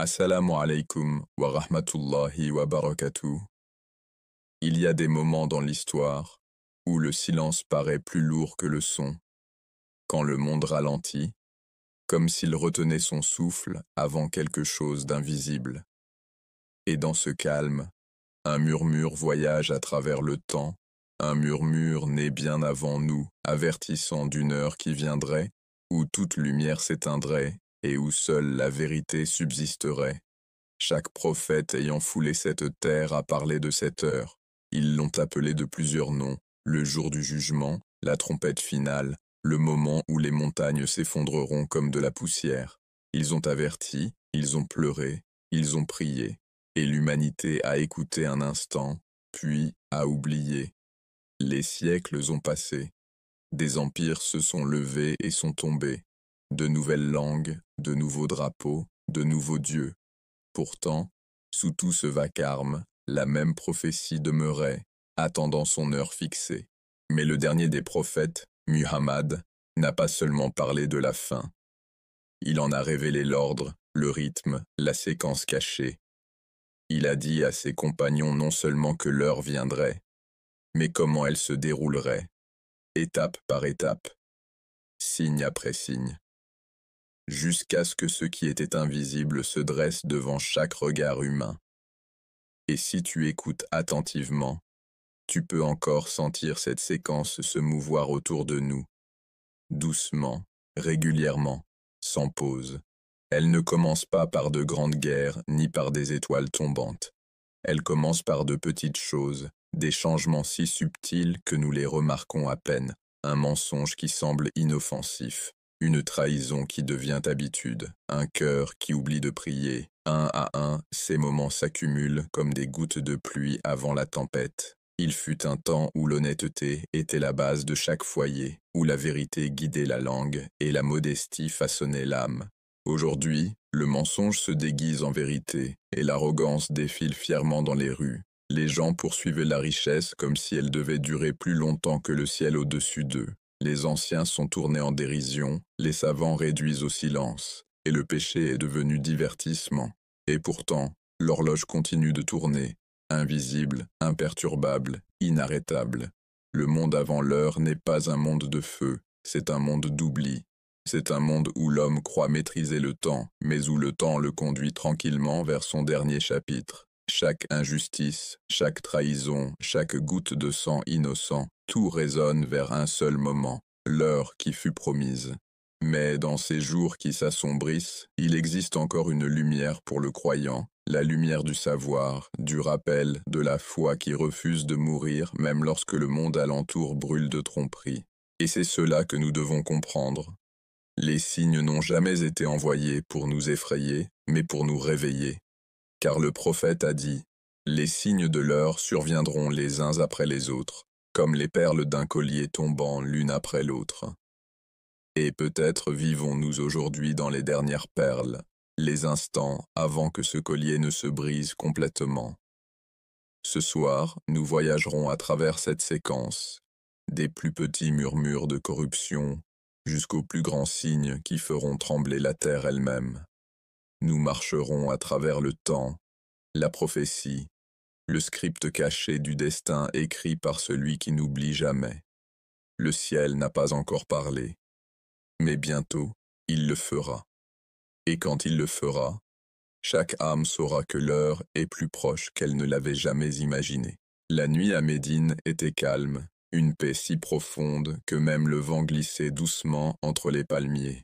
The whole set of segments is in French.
Assalamu alaikum wa rahmatullahi wa barakatuh. Il y a des moments dans l'histoire où le silence paraît plus lourd que le son, quand le monde ralentit, comme s'il retenait son souffle avant quelque chose d'invisible. Et dans ce calme, un murmure voyage à travers le temps, un murmure né bien avant nous, avertissant d'une heure qui viendrait, où toute lumière s'éteindrait et où seule la vérité subsisterait. Chaque prophète ayant foulé cette terre a parlé de cette heure. Ils l'ont appelée de plusieurs noms, le jour du jugement, la trompette finale, le moment où les montagnes s'effondreront comme de la poussière. Ils ont averti, ils ont pleuré, ils ont prié, et l'humanité a écouté un instant, puis a oublié. Les siècles ont passé. Des empires se sont levés et sont tombés. De nouvelles langues, de nouveaux drapeaux, de nouveaux dieux. Pourtant, sous tout ce vacarme, la même prophétie demeurait, attendant son heure fixée. Mais le dernier des prophètes, Muhammad, n'a pas seulement parlé de la fin. Il en a révélé l'ordre, le rythme, la séquence cachée. Il a dit à ses compagnons non seulement que l'heure viendrait, mais comment elle se déroulerait, étape par étape, signe après signe, jusqu'à ce que ce qui était invisible se dresse devant chaque regard humain. Et si tu écoutes attentivement, tu peux encore sentir cette séquence se mouvoir autour de nous, doucement, régulièrement, sans pause. Elle ne commence pas par de grandes guerres ni par des étoiles tombantes. Elle commence par de petites choses, des changements si subtils que nous les remarquons à peine, un mensonge qui semble inoffensif, une trahison qui devient habitude, un cœur qui oublie de prier. Un à un, ces moments s'accumulent comme des gouttes de pluie avant la tempête. Il fut un temps où l'honnêteté était la base de chaque foyer, où la vérité guidait la langue et la modestie façonnait l'âme. Aujourd'hui, le mensonge se déguise en vérité et l'arrogance défile fièrement dans les rues. Les gens poursuivaient la richesse comme si elle devait durer plus longtemps que le ciel au-dessus d'eux. Les anciens sont tournés en dérision, les savants réduits au silence, et le péché est devenu divertissement. Et pourtant, l'horloge continue de tourner, invisible, imperturbable, inarrêtable. Le monde avant l'heure n'est pas un monde de feu, c'est un monde d'oubli. C'est un monde où l'homme croit maîtriser le temps, mais où le temps le conduit tranquillement vers son dernier chapitre. Chaque injustice, chaque trahison, chaque goutte de sang innocent, tout résonne vers un seul moment, l'heure qui fut promise. Mais dans ces jours qui s'assombrissent, il existe encore une lumière pour le croyant, la lumière du savoir, du rappel, de la foi qui refuse de mourir même lorsque le monde alentour brûle de tromperie. Et c'est cela que nous devons comprendre. Les signes n'ont jamais été envoyés pour nous effrayer, mais pour nous réveiller. Car le prophète a dit, « Les signes de l'heure surviendront les uns après les autres, comme les perles d'un collier tombant l'une après l'autre. » Et peut-être vivons-nous aujourd'hui dans les dernières perles, les instants avant que ce collier ne se brise complètement. Ce soir, nous voyagerons à travers cette séquence, des plus petits murmures de corruption, jusqu'aux plus grands signes qui feront trembler la terre elle-même. Nous marcherons à travers le temps, la prophétie, le script caché du destin écrit par celui qui n'oublie jamais. Le ciel n'a pas encore parlé, mais bientôt, il le fera. Et quand il le fera, chaque âme saura que l'heure est plus proche qu'elle ne l'avait jamais imaginé. La nuit à Médine était calme, une paix si profonde que même le vent glissait doucement entre les palmiers.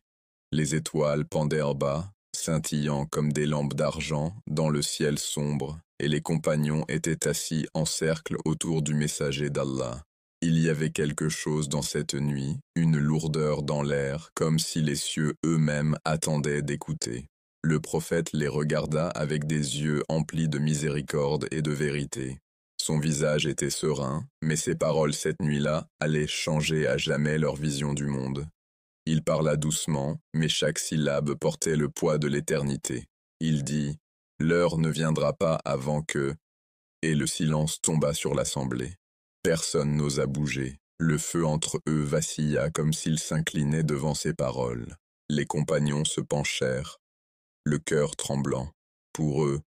Les étoiles pendaient en bas, scintillant comme des lampes d'argent dans le ciel sombre, et les compagnons étaient assis en cercle autour du messager d'Allah. Il y avait quelque chose dans cette nuit, une lourdeur dans l'air, comme si les cieux eux-mêmes attendaient d'écouter. Le prophète les regarda avec des yeux emplis de miséricorde et de vérité. Son visage était serein, mais ses paroles cette nuit-là allaient changer à jamais leur vision du monde. Il parla doucement, mais chaque syllabe portait le poids de l'éternité. Il dit « L'heure ne viendra pas avant que… » Et le silence tomba sur l'assemblée. Personne n'osa bouger. Le feu entre eux vacilla comme s'il s'inclinait devant ses paroles. Les compagnons se penchèrent, le cœur tremblant. Pour eux,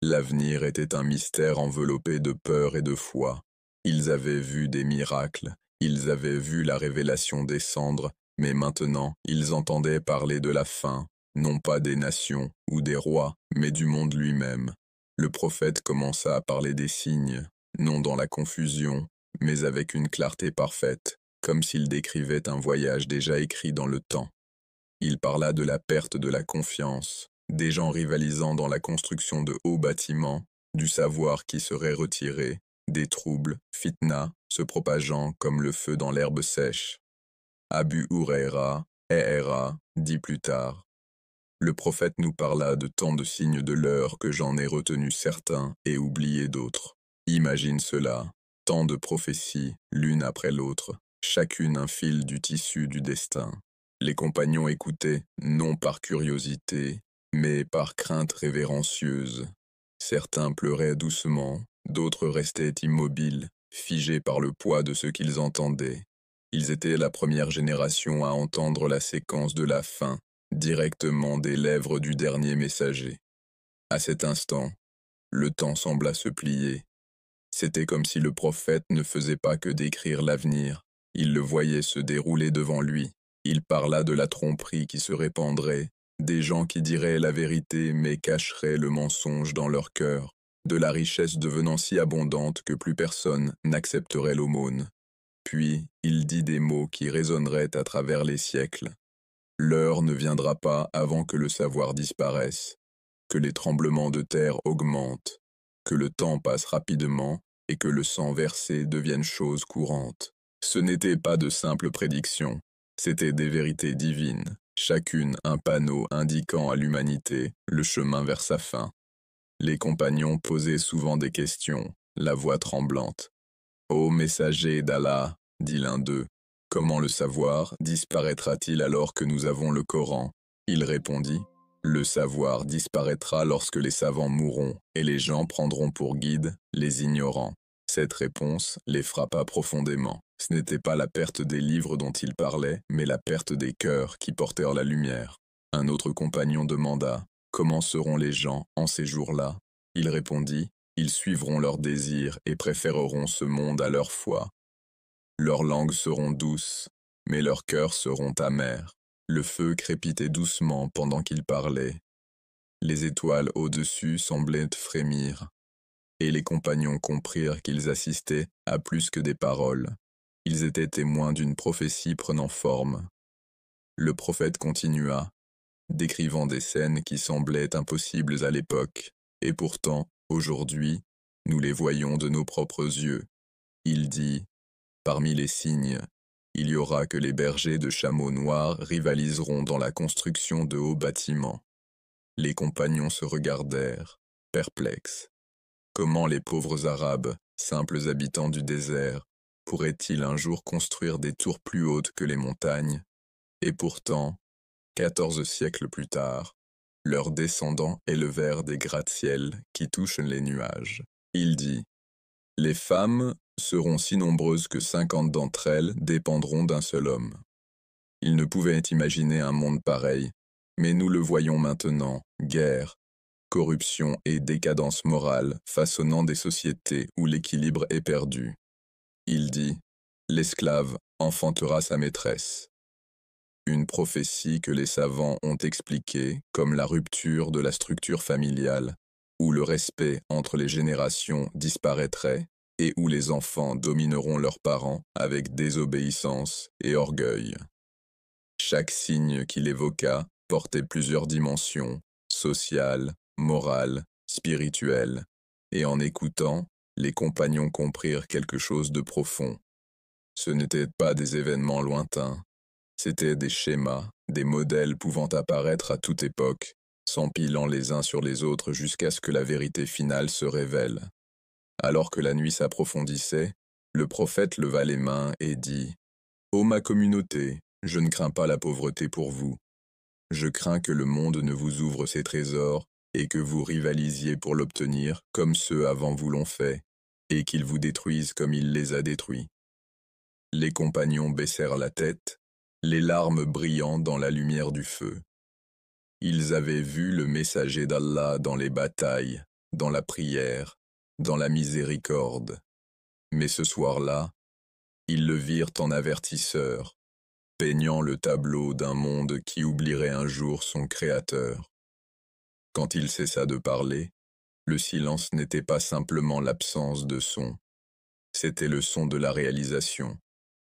l'avenir était un mystère enveloppé de peur et de foi. Ils avaient vu des miracles, ils avaient vu la révélation descendre, mais maintenant ils entendaient parler de la fin, non pas des nations ou des rois, mais du monde lui-même. Le prophète commença à parler des signes, non dans la confusion, mais avec une clarté parfaite, comme s'il décrivait un voyage déjà écrit dans le temps. Il parla de la perte de la confiance, des gens rivalisant dans la construction de hauts bâtiments, du savoir qui serait retiré, des troubles, fitna, se propageant comme le feu dans l'herbe sèche. Abu Huraira, dit plus tard. Le prophète nous parla de tant de signes de l'heure que j'en ai retenu certains et oublié d'autres. Imagine cela, tant de prophéties, l'une après l'autre, chacune un fil du tissu du destin. Les compagnons écoutaient, non par curiosité, mais par crainte révérencieuse. Certains pleuraient doucement, d'autres restaient immobiles, figés par le poids de ce qu'ils entendaient. Ils étaient la première génération à entendre la séquence de la fin, directement des lèvres du dernier messager. À cet instant, le temps sembla se plier. C'était comme si le prophète ne faisait pas que décrire l'avenir, il le voyait se dérouler devant lui. Il parla de la tromperie qui se répandrait, des gens qui diraient la vérité mais cacheraient le mensonge dans leur cœur, de la richesse devenant si abondante que plus personne n'accepterait l'aumône. Puis, il dit des mots qui résonneraient à travers les siècles. L'heure ne viendra pas avant que le savoir disparaisse, que les tremblements de terre augmentent, que le temps passe rapidement et que le sang versé devienne chose courante. Ce n'était pas de simples prédictions, c'étaient des vérités divines, chacune un panneau indiquant à l'humanité le chemin vers sa fin. Les compagnons posaient souvent des questions, la voix tremblante. « Ô messager d'Allah, dit l'un d'eux, comment le savoir disparaîtra-t-il alors que nous avons le Coran ?» Il répondit, « Le savoir disparaîtra lorsque les savants mourront et les gens prendront pour guide les ignorants. » Cette réponse les frappa profondément. Ce n'était pas la perte des livres dont il parlait, mais la perte des cœurs qui portèrent la lumière. Un autre compagnon demanda, « Comment seront les gens en ces jours-là ?» Il répondit, « Ils suivront leurs désirs et préféreront ce monde à leur foi. Leurs langues seront douces, mais leurs cœurs seront amers. » Le feu crépitait doucement pendant qu'il parlait. Les étoiles au-dessus semblaient frémir, et les compagnons comprirent qu'ils assistaient à plus que des paroles. Ils étaient témoins d'une prophétie prenant forme. Le prophète continua, décrivant des scènes qui semblaient impossibles à l'époque, et pourtant, aujourd'hui, nous les voyons de nos propres yeux. Il dit, « Parmi les signes, il y aura que les bergers de chameaux noirs rivaliseront dans la construction de hauts bâtiments. » Les compagnons se regardèrent, perplexes. Comment les pauvres Arabes, simples habitants du désert, pourraient-ils un jour construire des tours plus hautes que les montagnes? Et pourtant, 14 siècles plus tard, leurs descendants élevèrent des gratte-ciels qui touchent les nuages. Il dit, « Les femmes seront si nombreuses que 50 d'entre elles dépendront d'un seul homme. » Il ne pouvait imaginer un monde pareil, mais nous le voyons maintenant, guerre, corruption et décadence morale façonnant des sociétés où l'équilibre est perdu. Il dit, « L'esclave enfantera sa maîtresse. » Une prophétie que les savants ont expliquée comme la rupture de la structure familiale, où le respect entre les générations disparaîtrait et où les enfants domineront leurs parents avec désobéissance et orgueil. Chaque signe qu'il évoqua portait plusieurs dimensions, sociales, morales, spirituelles, et en écoutant, les compagnons comprirent quelque chose de profond. Ce n'étaient pas des événements lointains, c'étaient des schémas, des modèles pouvant apparaître à toute époque, s'empilant les uns sur les autres jusqu'à ce que la vérité finale se révèle. Alors que la nuit s'approfondissait, le prophète leva les mains et dit, « Ô ma communauté, je ne crains pas la pauvreté pour vous. Je crains que le monde ne vous ouvre ses trésors et que vous rivalisiez pour l'obtenir comme ceux avant vous l'ont fait, et qu'il vous détruise comme il les a détruits. » Les compagnons baissèrent la tête, les larmes brillant dans la lumière du feu. Ils avaient vu le messager d'Allah dans les batailles, dans la prière, dans la miséricorde. Mais ce soir-là, ils le virent en avertisseur, peignant le tableau d'un monde qui oublierait un jour son Créateur. Quand il cessa de parler, le silence n'était pas simplement l'absence de son, c'était le son de la réalisation,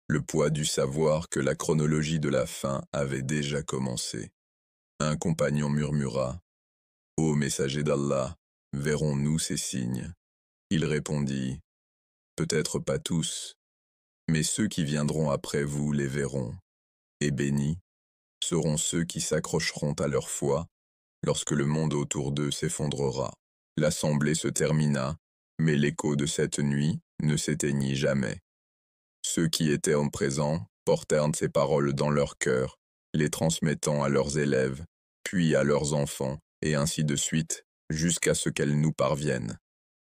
le poids du savoir que la chronologie de la fin avait déjà commencé. Un compagnon murmura, « Ô messager d'Allah, verrons-nous ces signes ?» Il répondit, « Peut-être pas tous, mais ceux qui viendront après vous les verront, et bénis seront ceux qui s'accrocheront à leur foi lorsque le monde autour d'eux s'effondrera. » L'assemblée se termina, mais l'écho de cette nuit ne s'éteignit jamais. Ceux qui étaient en présent portèrent ces paroles dans leur cœur, les transmettant à leurs élèves, puis à leurs enfants, et ainsi de suite, jusqu'à ce qu'elles nous parviennent.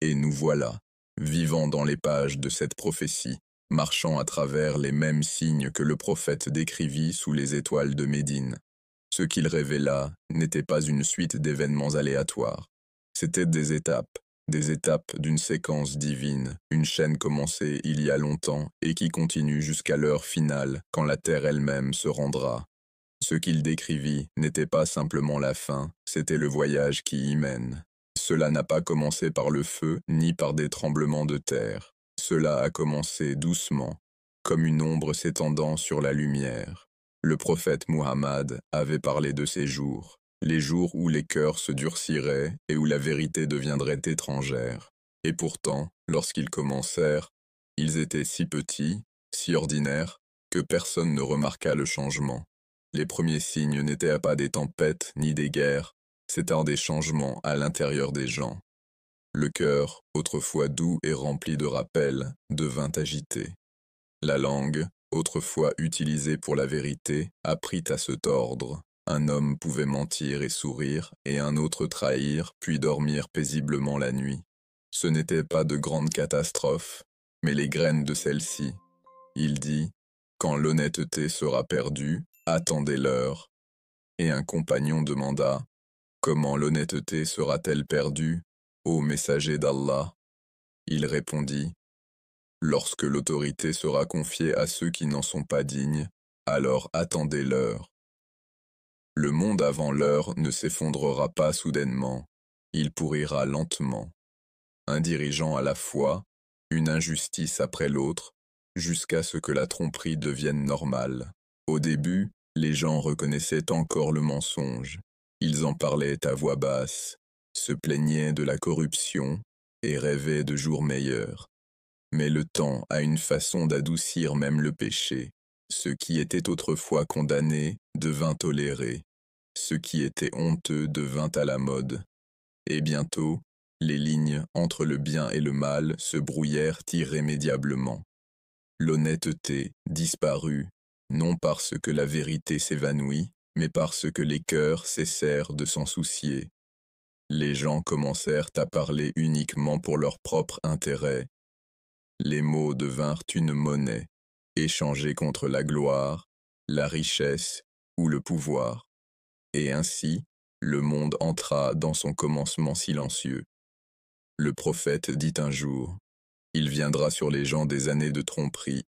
Et nous voilà, vivant dans les pages de cette prophétie, marchant à travers les mêmes signes que le prophète décrivit sous les étoiles de Médine. Ce qu'il révéla n'était pas une suite d'événements aléatoires. C'étaient des étapes d'une séquence divine, une chaîne commencée il y a longtemps et qui continue jusqu'à l'heure finale, quand la terre elle-même se rendra. Ce qu'il décrivit n'était pas simplement la fin, c'était le voyage qui y mène. Cela n'a pas commencé par le feu, ni par des tremblements de terre. Cela a commencé doucement, comme une ombre s'étendant sur la lumière. Le prophète Muhammad avait parlé de ces jours, les jours où les cœurs se durciraient et où la vérité deviendrait étrangère. Et pourtant, lorsqu'ils commencèrent, ils étaient si petits, si ordinaires, que personne ne remarqua le changement. Les premiers signes n'étaient pas des tempêtes ni des guerres, c'étaient des changements à l'intérieur des gens. Le cœur, autrefois doux et rempli de rappels, devint agité. La langue, autrefois utilisée pour la vérité, apprit à se tordre. Un homme pouvait mentir et sourire, et un autre trahir, puis dormir paisiblement la nuit. Ce n'étaient pas de grandes catastrophes, mais les graines de celles-ci. Il dit, « Quand l'honnêteté sera perdue, attendez l'heure. » Et un compagnon demanda, « Comment l'honnêteté sera-t-elle perdue, ô messager d'Allah ?» Il répondit, « Lorsque l'autorité sera confiée à ceux qui n'en sont pas dignes, alors attendez l'heure. » Le monde avant l'heure ne s'effondrera pas soudainement, il pourrira lentement. Un dirigeant à la fois, une injustice après l'autre, jusqu'à ce que la tromperie devienne normale. Au début, les gens reconnaissaient encore le mensonge. Ils en parlaient à voix basse, se plaignaient de la corruption et rêvaient de jours meilleurs. Mais le temps a une façon d'adoucir même le péché. Ce qui était autrefois condamné devint toléré. Ce qui était honteux devint à la mode. Et bientôt, les lignes entre le bien et le mal se brouillèrent irrémédiablement. L'honnêteté disparut, non parce que la vérité s'évanouit, mais parce que les cœurs cessèrent de s'en soucier. Les gens commencèrent à parler uniquement pour leur propre intérêt. Les mots devinrent une monnaie, échangée contre la gloire, la richesse ou le pouvoir. Et ainsi, le monde entra dans son commencement silencieux. Le prophète dit un jour, « Il viendra sur les gens des années de tromperie,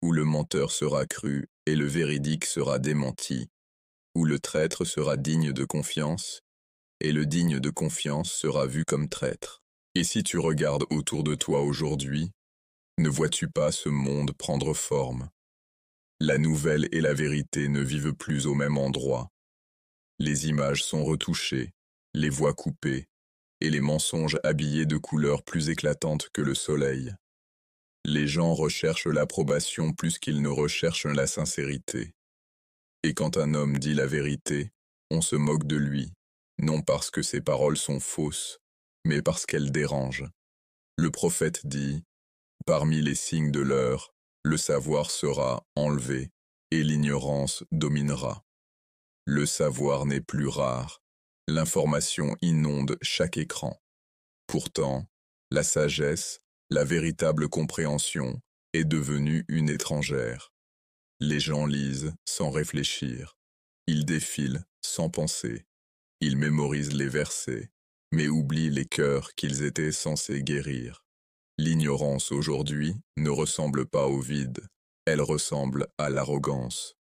où le menteur sera cru et le véridique sera démenti, où le traître sera digne de confiance, et le digne de confiance sera vu comme traître. » Et si tu regardes autour de toi aujourd'hui, ne vois-tu pas ce monde prendre forme? La nouvelle et la vérité ne vivent plus au même endroit. Les images sont retouchées, les voix coupées, et les mensonges habillés de couleurs plus éclatantes que le soleil. Les gens recherchent l'approbation plus qu'ils ne recherchent la sincérité. Et quand un homme dit la vérité, on se moque de lui, non parce que ses paroles sont fausses, mais parce qu'elles dérangent. Le prophète dit, « Parmi les signes de l'heure, le savoir sera enlevé et l'ignorance dominera. » Le savoir n'est plus rare, l'information inonde chaque écran. Pourtant, la sagesse, la véritable compréhension, est devenue une étrangère. Les gens lisent sans réfléchir, ils défilent sans penser, Ils mémorisent les versets, mais oublient les cœurs qu'ils étaient censés guérir. L'ignorance aujourd'hui ne ressemble pas au vide, elle ressemble à l'arrogance.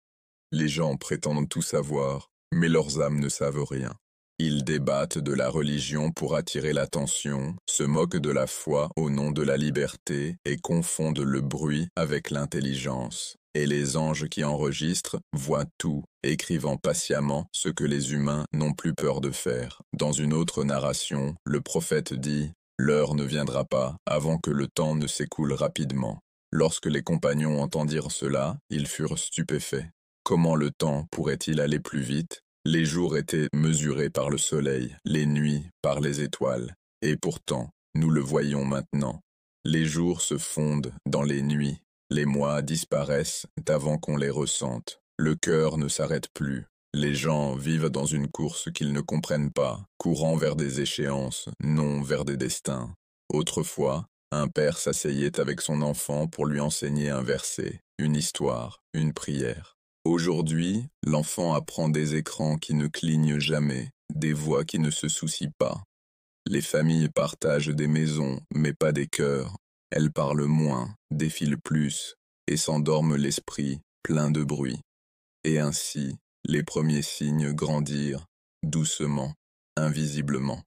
Les gens prétendent tout savoir, mais leurs âmes ne savent rien. Ils débattent de la religion pour attirer l'attention, se moquent de la foi au nom de la liberté et confondent le bruit avec l'intelligence. Et les anges qui enregistrent voient tout, écrivant patiemment ce que les humains n'ont plus peur de faire. Dans une autre narration, le prophète dit « L'heure ne viendra pas avant que le temps ne s'écoule rapidement. » Lorsque les compagnons entendirent cela, ils furent stupéfaits. Comment le temps pourrait-il aller plus vite? Les jours étaient mesurés par le soleil, les nuits par les étoiles. Et pourtant, nous le voyons maintenant. Les jours se fondent dans les nuits, les mois disparaissent avant qu'on les ressente. Le cœur ne s'arrête plus. Les gens vivent dans une course qu'ils ne comprennent pas, courant vers des échéances, non vers des destins. Autrefois, un père s'asseyait avec son enfant pour lui enseigner un verset, une histoire, une prière. Aujourd'hui, l'enfant apprend des écrans qui ne clignent jamais, des voix qui ne se soucient pas. Les familles partagent des maisons, mais pas des cœurs. Elles parlent moins, défilent plus, et s'endorment l'esprit, plein de bruit. Et ainsi, les premiers signes grandirent, doucement, invisiblement.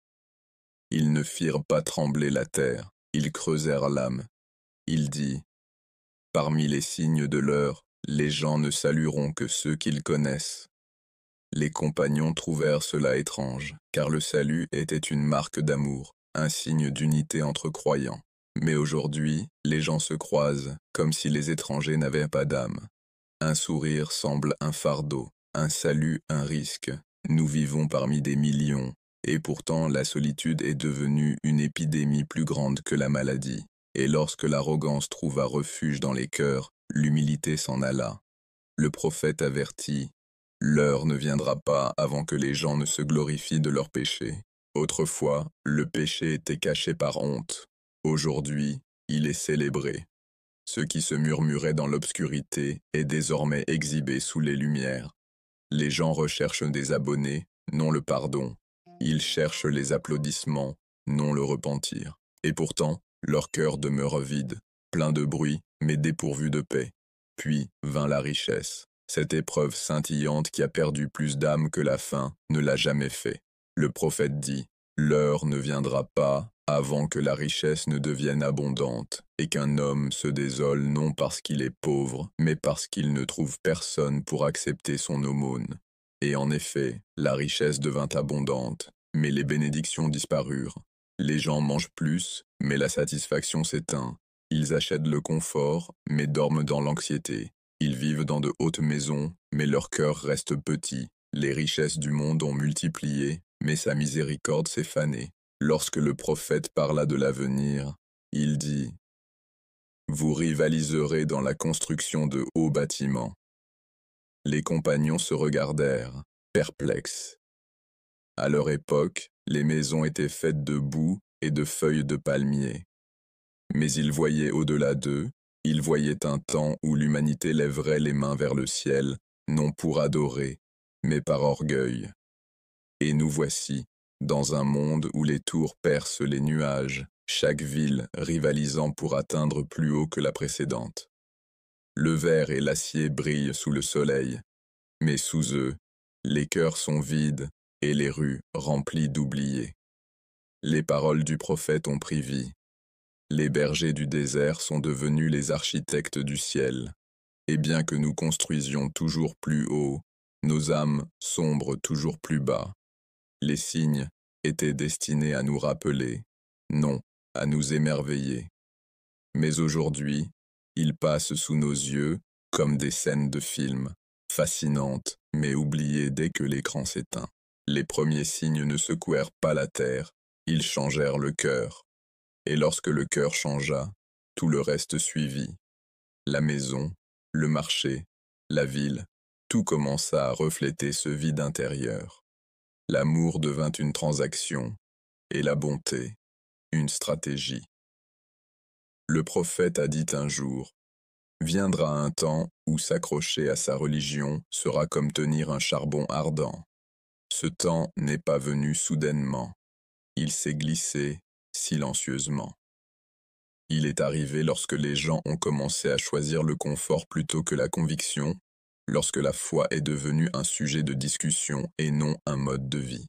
Ils ne firent pas trembler la terre, ils creusèrent l'âme. Il dit, « Parmi les signes de l'heure, les gens ne salueront que ceux qu'ils connaissent. » Les compagnons trouvèrent cela étrange, car le salut était une marque d'amour, un signe d'unité entre croyants. Mais aujourd'hui, les gens se croisent, comme si les étrangers n'avaient pas d'âme. Un sourire semble un fardeau, un salut un risque. Nous vivons parmi des millions, et pourtant la solitude est devenue une épidémie plus grande que la maladie. Et lorsque l'arrogance trouva refuge dans les cœurs, l'humilité s'en alla. Le prophète avertit, « L'heure ne viendra pas avant que les gens ne se glorifient de leurs péchés. » Autrefois, le péché était caché par honte. Aujourd'hui, il est célébré. Ce qui se murmurait dans l'obscurité est désormais exhibé sous les lumières. Les gens recherchent des abonnés, non le pardon. Ils cherchent les applaudissements, non le repentir. Et pourtant, leur cœur demeure vide, plein de bruit, mais dépourvu de paix. Puis vint la richesse. Cette épreuve scintillante qui a perdu plus d'âme que la faim ne l'a jamais fait. Le prophète dit, « L'heure ne viendra pas avant que la richesse ne devienne abondante, et qu'un homme se désole non parce qu'il est pauvre, mais parce qu'il ne trouve personne pour accepter son aumône. » Et en effet, la richesse devint abondante, mais les bénédictions disparurent. Les gens mangent plus, mais la satisfaction s'éteint. Ils achètent le confort, mais dorment dans l'anxiété. Ils vivent dans de hautes maisons, mais leur cœur reste petit. Les richesses du monde ont multiplié, mais sa miséricorde s'est fanée. Lorsque le prophète parla de l'avenir, il dit « Vous rivaliserez dans la construction de hauts bâtiments. » Les compagnons se regardèrent, perplexes. À leur époque, les maisons étaient faites de boue et de feuilles de palmier. Mais ils voyaient au-delà d'eux, ils voyaient un temps où l'humanité lèverait les mains vers le ciel, non pour adorer, mais par orgueil. Et nous voici, dans un monde où les tours percent les nuages, chaque ville rivalisant pour atteindre plus haut que la précédente. Le verre et l'acier brillent sous le soleil, mais sous eux, les cœurs sont vides et les rues remplies d'oubliés. Les paroles du prophète ont pris vie. Les bergers du désert sont devenus les architectes du ciel. Et bien que nous construisions toujours plus haut, nos âmes sombrent toujours plus bas. Les signes étaient destinés à nous rappeler, non à nous émerveiller. Mais aujourd'hui, ils passent sous nos yeux comme des scènes de film, fascinantes, mais oubliées dès que l'écran s'éteint. Les premiers signes ne secouèrent pas la terre, ils changèrent le cœur. Et lorsque le cœur changea, tout le reste suivit. La maison, le marché, la ville, tout commença à refléter ce vide intérieur. L'amour devint une transaction, et la bonté, une stratégie. Le prophète a dit un jour, « Viendra un temps où s'accrocher à sa religion sera comme tenir un charbon ardent. Ce temps n'est pas venu soudainement. Il s'est glissé silencieusement. Il est arrivé lorsque les gens ont commencé à choisir le confort plutôt que la conviction, lorsque la foi est devenue un sujet de discussion et non un mode de vie.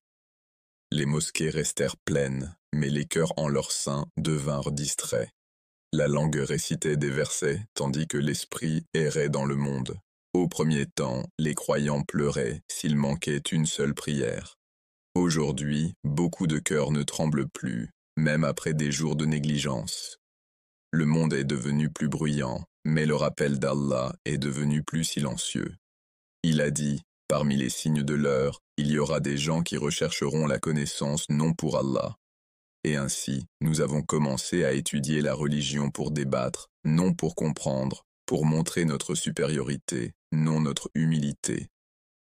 Les mosquées restèrent pleines, mais les cœurs en leur sein devinrent distraits. La langue récitait des versets, tandis que l'esprit errait dans le monde. Au premier temps, les croyants pleuraient s'il manquait une seule prière. Aujourd'hui, beaucoup de cœurs ne tremblent plus, même après des jours de négligence. Le monde est devenu plus bruyant, mais le rappel d'Allah est devenu plus silencieux. Il a dit, parmi les signes de l'heure, il y aura des gens qui rechercheront la connaissance non pour Allah. Et ainsi, nous avons commencé à étudier la religion pour débattre, non pour comprendre, pour montrer notre supériorité, non notre humilité.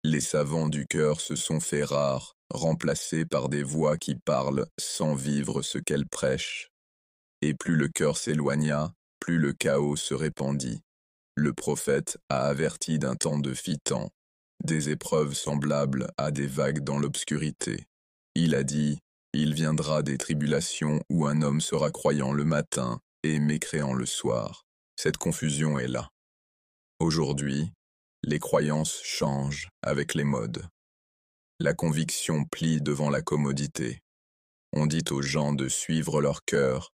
Les savants du cœur se sont fait rares, remplacés par des voix qui parlent sans vivre ce qu'elles prêchent. Et plus le cœur s'éloigna, plus le chaos se répandit. Le prophète a averti d'un temps de fitan, des épreuves semblables à des vagues dans l'obscurité. Il a dit, il viendra des tribulations où un homme sera croyant le matin et mécréant le soir. Cette confusion est là. Aujourd'hui, les croyances changent avec les modes. La conviction plie devant la commodité. On dit aux gens de suivre leur cœur,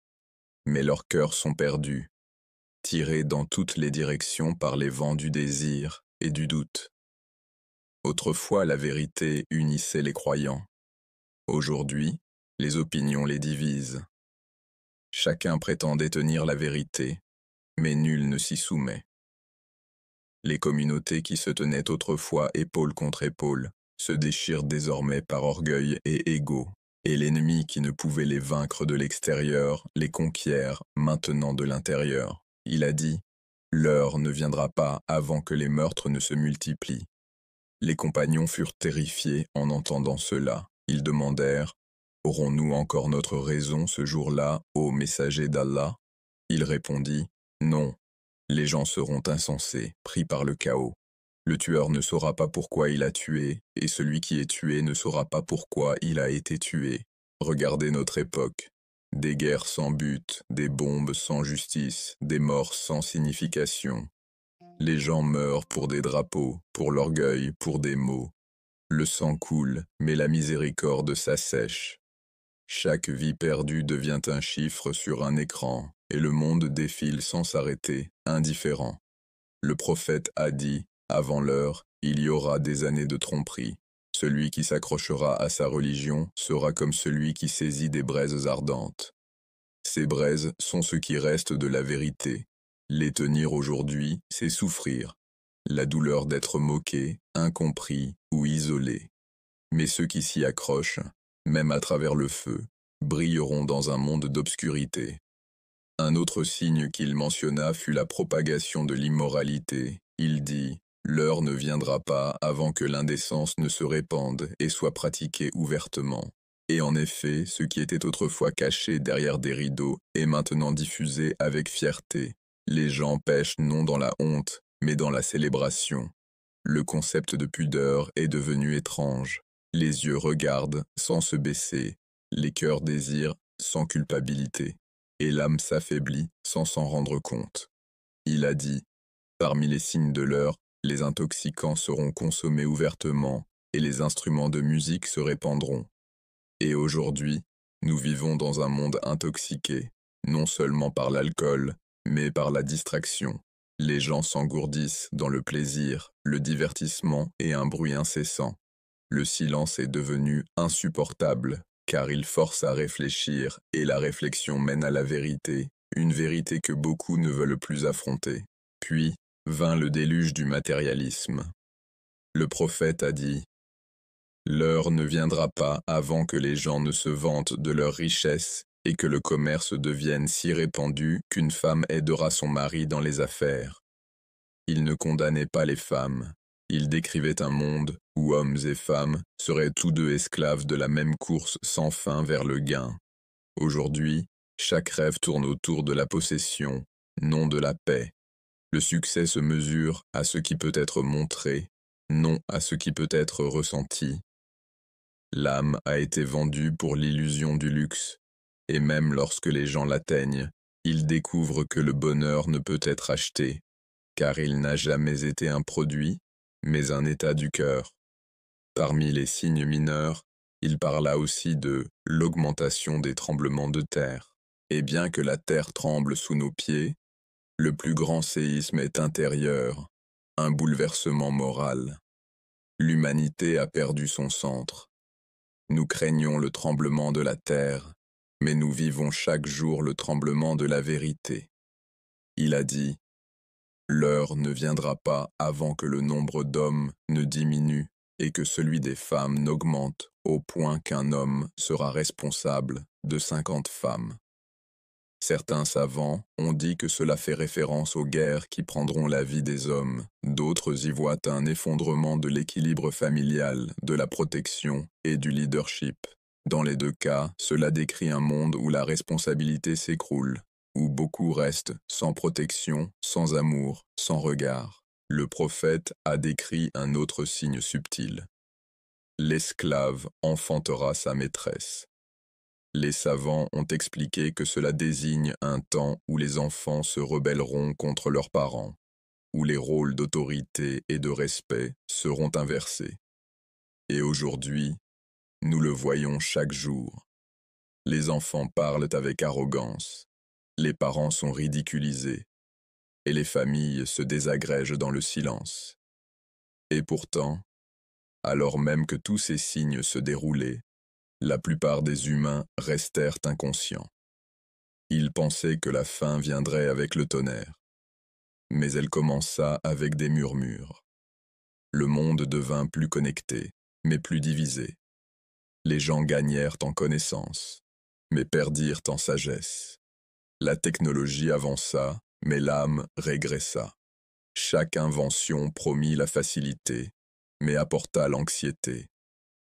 mais leurs cœurs sont perdus, tirés dans toutes les directions par les vents du désir et du doute. Autrefois, la vérité unissait les croyants. Aujourd'hui, les opinions les divisent. Chacun prétend détenir la vérité, mais nul ne s'y soumet. Les communautés qui se tenaient autrefois épaule contre épaule se déchirent désormais par orgueil et égo, et l'ennemi qui ne pouvait les vaincre de l'extérieur les conquiert maintenant de l'intérieur. Il a dit, « L'heure ne viendra pas avant que les meurtres ne se multiplient. » Les compagnons furent terrifiés en entendant cela. Ils demandèrent, « Aurons-nous encore notre raison ce jour-là, ô messager d'Allah ?» Il répondit, « Non, les gens seront insensés, pris par le chaos. Le tueur ne saura pas pourquoi il a tué, et celui qui est tué ne saura pas pourquoi il a été tué. Regardez notre époque. Des guerres sans but, des bombes sans justice, des morts sans signification. Les gens meurent pour des drapeaux, pour l'orgueil, pour des mots. Le sang coule, mais la miséricorde s'assèche. Chaque vie perdue devient un chiffre sur un écran, et le monde défile sans s'arrêter, indifférent. Le prophète a dit, avant l'heure, il y aura des années de tromperie. Celui qui s'accrochera à sa religion sera comme celui qui saisit des braises ardentes. Ces braises sont ce qui reste de la vérité. Les tenir aujourd'hui, c'est souffrir. La douleur d'être moqué, incompris ou isolé. Mais ceux qui s'y accrochent, même à travers le feu, brilleront dans un monde d'obscurité. Un autre signe qu'il mentionna fut la propagation de l'immoralité. Il dit, « L'heure ne viendra pas avant que l'indécence ne se répande et soit pratiquée ouvertement. » Et en effet, ce qui était autrefois caché derrière des rideaux est maintenant diffusé avec fierté. Les gens pêchent non dans la honte, mais dans la célébration. Le concept de pudeur est devenu étrange. Les yeux regardent sans se baisser, les cœurs désirent sans culpabilité, et l'âme s'affaiblit sans s'en rendre compte. Il a dit, parmi les signes de l'heure, les intoxicants seront consommés ouvertement, et les instruments de musique se répandront. Et aujourd'hui, nous vivons dans un monde intoxiqué, non seulement par l'alcool, mais par la distraction. Les gens s'engourdissent dans le plaisir, le divertissement et un bruit incessant. Le silence est devenu insupportable, car il force à réfléchir et la réflexion mène à la vérité, une vérité que beaucoup ne veulent plus affronter. Puis vint le déluge du matérialisme. Le prophète a dit, « L'heure ne viendra pas avant que les gens ne se vantent de leur richesse et que le commerce devienne si répandu qu'une femme aidera son mari dans les affaires. » Il ne condamnait pas les femmes. Il décrivait un monde où hommes et femmes seraient tous deux esclaves de la même course sans fin vers le gain. Aujourd'hui, chaque rêve tourne autour de la possession, non de la paix. Le succès se mesure à ce qui peut être montré, non à ce qui peut être ressenti. L'âme a été vendue pour l'illusion du luxe, et même lorsque les gens l'atteignent, ils découvrent que le bonheur ne peut être acheté, car il n'a jamais été un produit, mais un état du cœur. Parmi les signes mineurs, il parla aussi de l'augmentation des tremblements de terre. Et bien que la terre tremble sous nos pieds, le plus grand séisme est intérieur, un bouleversement moral. L'humanité a perdu son centre. Nous craignons le tremblement de la terre, mais nous vivons chaque jour le tremblement de la vérité. Il a dit, « L'heure ne viendra pas avant que le nombre d'hommes ne diminue et que celui des femmes n'augmente au point qu'un homme sera responsable de 50 femmes. » Certains savants ont dit que cela fait référence aux guerres qui prendront la vie des hommes. D'autres y voient un effondrement de l'équilibre familial, de la protection et du leadership. Dans les deux cas, cela décrit un monde où la responsabilité s'écroule, où beaucoup restent sans protection, sans amour, sans regard. Le prophète a décrit un autre signe subtil. L'esclave enfantera sa maîtresse. Les savants ont expliqué que cela désigne un temps où les enfants se rebelleront contre leurs parents, où les rôles d'autorité et de respect seront inversés. Et aujourd'hui, nous le voyons chaque jour. Les enfants parlent avec arrogance, les parents sont ridiculisés, et les familles se désagrègent dans le silence. Et pourtant, alors même que tous ces signes se déroulaient, la plupart des humains restèrent inconscients. Ils pensaient que la fin viendrait avec le tonnerre. Mais elle commença avec des murmures. Le monde devint plus connecté, mais plus divisé. Les gens gagnèrent en connaissance, mais perdirent en sagesse. La technologie avança, mais l'âme régressa. Chaque invention promit la facilité, mais apporta l'anxiété.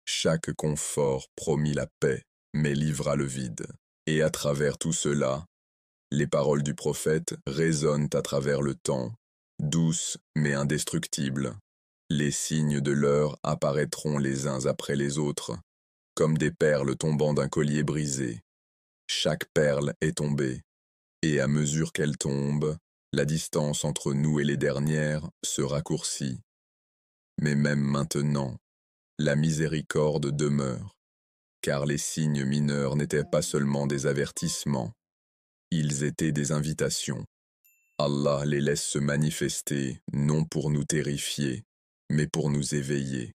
Chaque confort promit la paix, mais livra le vide. Et à travers tout cela, les paroles du prophète résonnent à travers le temps, douces mais indestructibles. Les signes de l'heure apparaîtront les uns après les autres, comme des perles tombant d'un collier brisé. Chaque perle est tombée, et à mesure qu'elle tombe, la distance entre nous et les dernières se raccourcit. Mais même maintenant, la miséricorde demeure, car les signes mineurs n'étaient pas seulement des avertissements, ils étaient des invitations. Allah les laisse se manifester, non pour nous terrifier, mais pour nous éveiller.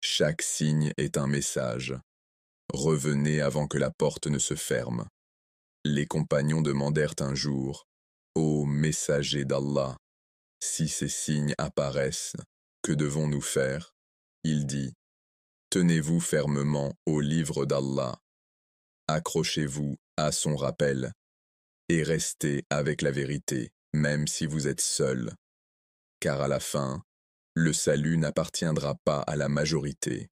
Chaque signe est un message. Revenez avant que la porte ne se ferme. Les compagnons demandèrent un jour, « Ô messager d'Allah, si ces signes apparaissent, que devons-nous faire ?» Il dit, tenez-vous fermement au livre d'Allah, accrochez-vous à son rappel, et restez avec la vérité, même si vous êtes seul. Car à la fin, le salut n'appartiendra pas à la majorité,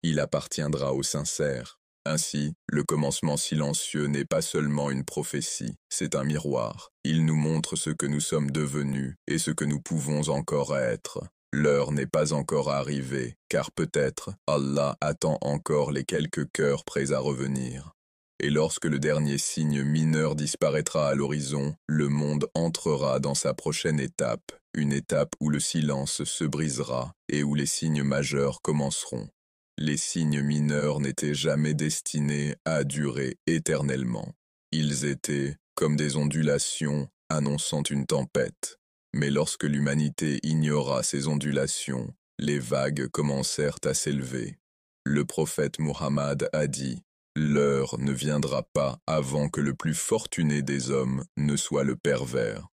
il appartiendra aux sincères. Ainsi, le commencement silencieux n'est pas seulement une prophétie, c'est un miroir. Il nous montre ce que nous sommes devenus et ce que nous pouvons encore être. L'heure n'est pas encore arrivée, car peut-être Allah attend encore les quelques cœurs prêts à revenir. Et lorsque le dernier signe mineur disparaîtra à l'horizon, le monde entrera dans sa prochaine étape, une étape où le silence se brisera et où les signes majeurs commenceront. Les signes mineurs n'étaient jamais destinés à durer éternellement. Ils étaient comme des ondulations annonçant une tempête. Mais lorsque l'humanité ignora ces ondulations, les vagues commencèrent à s'élever. Le prophète Muhammad a dit, « L'heure ne viendra pas avant que le plus fortuné des hommes ne soit le pervers. »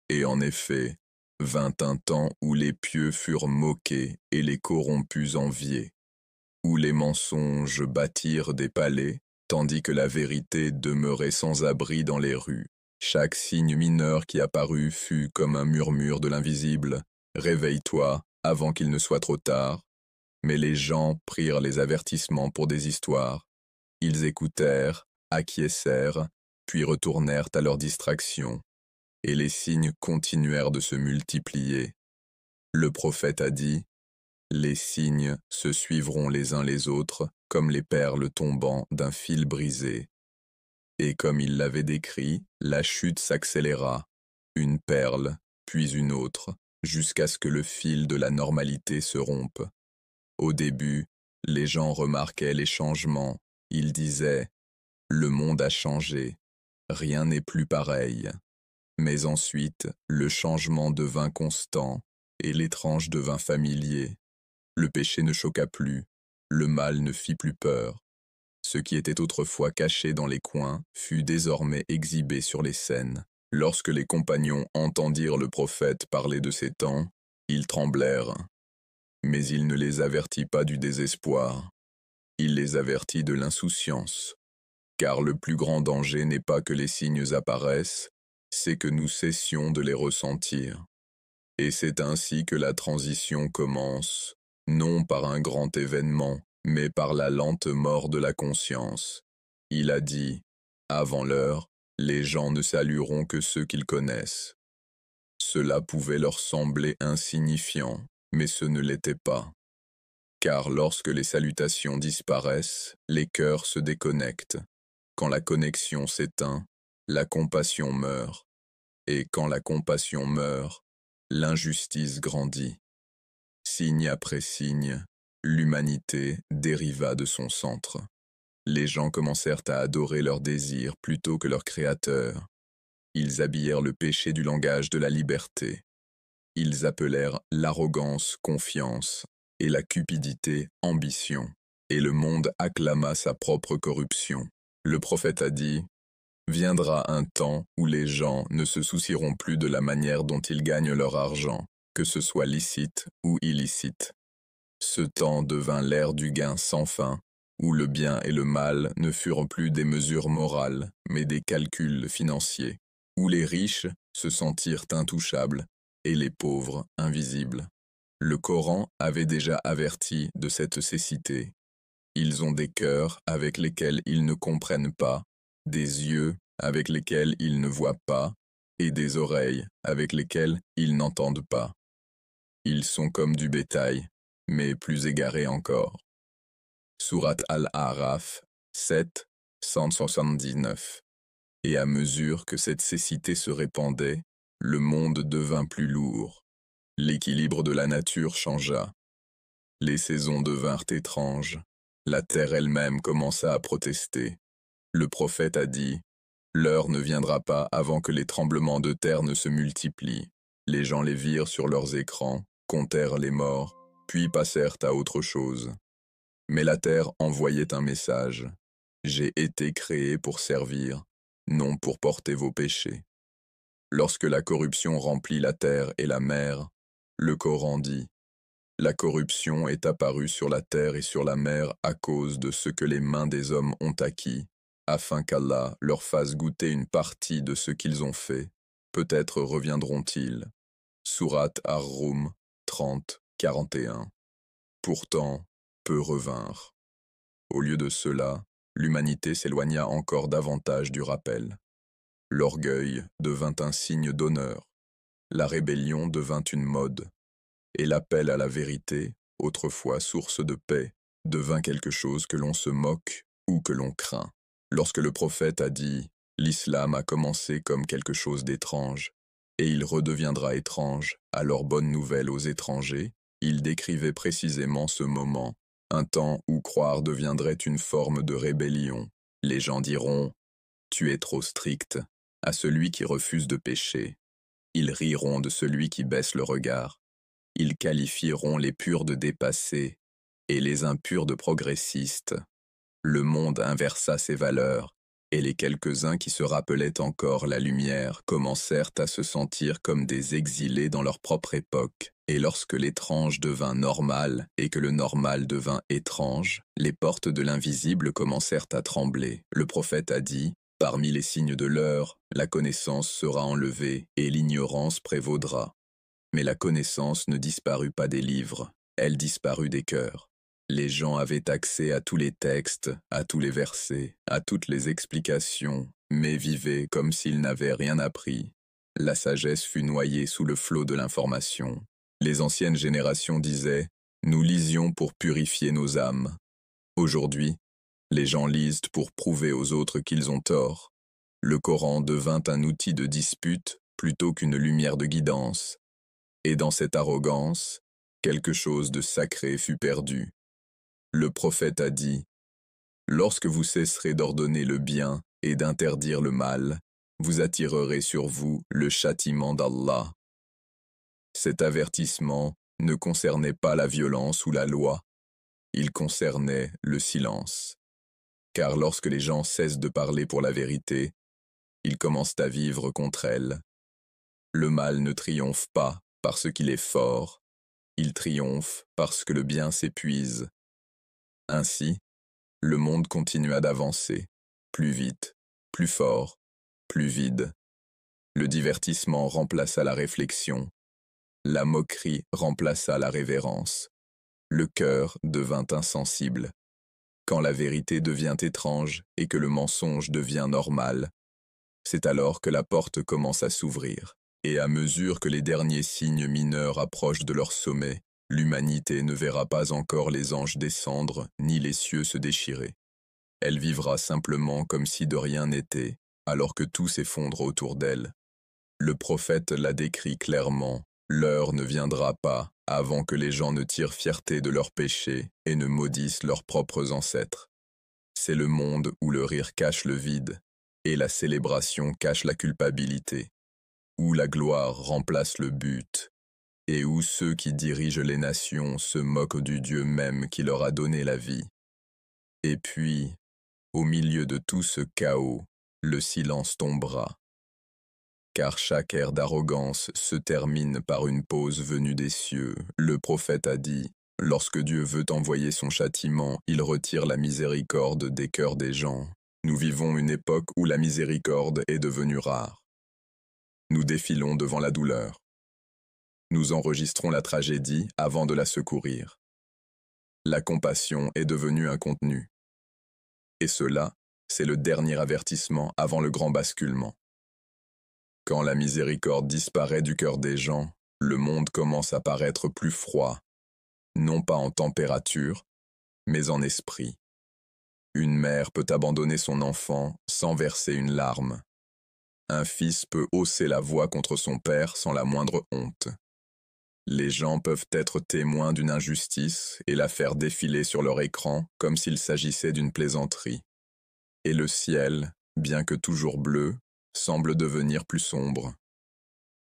Et en effet, vint un temps où les pieux furent moqués et les corrompus enviés, où les mensonges bâtirent des palais, tandis que la vérité demeurait sans abri dans les rues. Chaque signe mineur qui apparut fut comme un murmure de l'invisible. « Réveille-toi avant qu'il ne soit trop tard. » Mais les gens prirent les avertissements pour des histoires. Ils écoutèrent, acquiescèrent, puis retournèrent à leurs distractions. Et les signes continuèrent de se multiplier. Le prophète a dit, « Les signes se suivront les uns les autres comme les perles tombant d'un fil brisé. Et comme il l'avait décrit, la chute s'accéléra, une perle, puis une autre, jusqu'à ce que le fil de la normalité se rompe. Au début, les gens remarquaient les changements, ils disaient « Le monde a changé, rien n'est plus pareil ». Mais ensuite, le changement devint constant, et l'étrange devint familier. Le péché ne choqua plus, le mal ne fit plus peur. Ce qui était autrefois caché dans les coins fut désormais exhibé sur les scènes. Lorsque les compagnons entendirent le prophète parler de ces temps, ils tremblèrent. Mais il ne les avertit pas du désespoir. Il les avertit de l'insouciance. Car le plus grand danger n'est pas que les signes apparaissent, c'est que nous cessions de les ressentir. Et c'est ainsi que la transition commence, non par un grand événement, mais par la lente mort de la conscience. Il a dit, avant l'heure, les gens ne salueront que ceux qu'ils connaissent. Cela pouvait leur sembler insignifiant, mais ce ne l'était pas. Car lorsque les salutations disparaissent, les cœurs se déconnectent. Quand la connexion s'éteint, la compassion meurt. Et quand la compassion meurt, l'injustice grandit. Signe après signe, l'humanité dériva de son centre. Les gens commencèrent à adorer leurs désirs plutôt que leur créateur. Ils habillèrent le péché du langage de la liberté. Ils appelèrent l'arrogance confiance et la cupidité ambition. Et le monde acclama sa propre corruption. Le prophète a dit, « Viendra un temps où les gens ne se soucieront plus de la manière dont ils gagnent leur argent, que ce soit licite ou illicite. Ce temps devint l'ère du gain sans fin, où le bien et le mal ne furent plus des mesures morales, mais des calculs financiers, où les riches se sentirent intouchables et les pauvres invisibles. Le Coran avait déjà averti de cette cécité. Ils ont des cœurs avec lesquels ils ne comprennent pas, des yeux avec lesquels ils ne voient pas, et des oreilles avec lesquelles ils n'entendent pas. Ils sont comme du bétail, mais plus égarés encore. » Sourate Al-A'raf 7, 179. Et à mesure que cette cécité se répandait, le monde devint plus lourd. L'équilibre de la nature changea. Les saisons devinrent étranges. La terre elle-même commença à protester. Le prophète a dit, « L'heure ne viendra pas avant que les tremblements de terre ne se multiplient. » Les gens les virent sur leurs écrans, comptèrent les morts, puis passèrent à autre chose. Mais la terre envoyait un message. « J'ai été créé pour servir, non pour porter vos péchés. » Lorsque la corruption remplit la terre et la mer, le Coran dit, « La corruption est apparue sur la terre et sur la mer à cause de ce que les mains des hommes ont acquis, afin qu'Allah leur fasse goûter une partie de ce qu'ils ont fait. Peut-être reviendront-ils. » Sourate Ar-Rum 30, 41. Pourtant, peu revinrent. Au lieu de cela, l'humanité s'éloigna encore davantage du rappel. L'orgueil devint un signe d'honneur. La rébellion devint une mode. Et l'appel à la vérité, autrefois source de paix, devint quelque chose que l'on se moque ou que l'on craint. Lorsque le prophète a dit « L'islam a commencé comme quelque chose d'étrange, et il redeviendra étrange, alors bonne nouvelle aux étrangers », il décrivait précisément ce moment, un temps où croire deviendrait une forme de rébellion. Les gens diront « Tu es trop strict » à celui qui refuse de pécher. Ils riront de celui qui baisse le regard. Ils qualifieront les purs de dépassés et les impurs de progressistes. Le monde inversa ses valeurs, et les quelques-uns qui se rappelaient encore la lumière commencèrent à se sentir comme des exilés dans leur propre époque. Et lorsque l'étrange devint normal et que le normal devint étrange, les portes de l'invisible commencèrent à trembler. Le prophète a dit, « Parmi les signes de l'heure, la connaissance sera enlevée et l'ignorance prévaudra. » Mais la connaissance ne disparut pas des livres, elle disparut des cœurs. Les gens avaient accès à tous les textes, à tous les versets, à toutes les explications, mais vivaient comme s'ils n'avaient rien appris. La sagesse fut noyée sous le flot de l'information. Les anciennes générations disaient « Nous lisions pour purifier nos âmes. » Aujourd'hui, les gens lisent pour prouver aux autres qu'ils ont tort. Le Coran devint un outil de dispute plutôt qu'une lumière de guidance. Et dans cette arrogance, quelque chose de sacré fut perdu. Le prophète a dit, « Lorsque vous cesserez d'ordonner le bien et d'interdire le mal, vous attirerez sur vous le châtiment d'Allah. » Cet avertissement ne concernait pas la violence ou la loi, il concernait le silence. Car lorsque les gens cessent de parler pour la vérité, ils commencent à vivre contre elle. Le mal ne triomphe pas parce qu'il est fort, il triomphe parce que le bien s'épuise. Ainsi, le monde continua d'avancer, plus vite, plus fort, plus vide. Le divertissement remplaça la réflexion, la moquerie remplaça la révérence. Le cœur devint insensible. Quand la vérité devient étrange et que le mensonge devient normal, c'est alors que la porte commence à s'ouvrir. Et à mesure que les derniers signes mineurs approchent de leur sommet, l'humanité ne verra pas encore les anges descendre ni les cieux se déchirer. Elle vivra simplement comme si de rien n'était, alors que tout s'effondre autour d'elle. Le prophète l'a décrit clairement, l'heure ne viendra pas avant que les gens ne tirent fierté de leurs péchés et ne maudissent leurs propres ancêtres. C'est le monde où le rire cache le vide et la célébration cache la culpabilité, où la gloire remplace le but, et où ceux qui dirigent les nations se moquent du Dieu même qui leur a donné la vie. Et puis, au milieu de tout ce chaos, le silence tombera. Car chaque ère d'arrogance se termine par une pause venue des cieux. Le prophète a dit, « Lorsque Dieu veut envoyer son châtiment, il retire la miséricorde des cœurs des gens. » Nous vivons une époque où la miséricorde est devenue rare. Nous défilons devant la douleur. Nous enregistrons la tragédie avant de la secourir. La compassion est devenue un contenu. Et cela, c'est le dernier avertissement avant le grand basculement. Quand la miséricorde disparaît du cœur des gens, le monde commence à paraître plus froid, non pas en température, mais en esprit. Une mère peut abandonner son enfant sans verser une larme. Un fils peut hausser la voix contre son père sans la moindre honte. Les gens peuvent être témoins d'une injustice et la faire défiler sur leur écran comme s'il s'agissait d'une plaisanterie. Et le ciel, bien que toujours bleu, semble devenir plus sombre.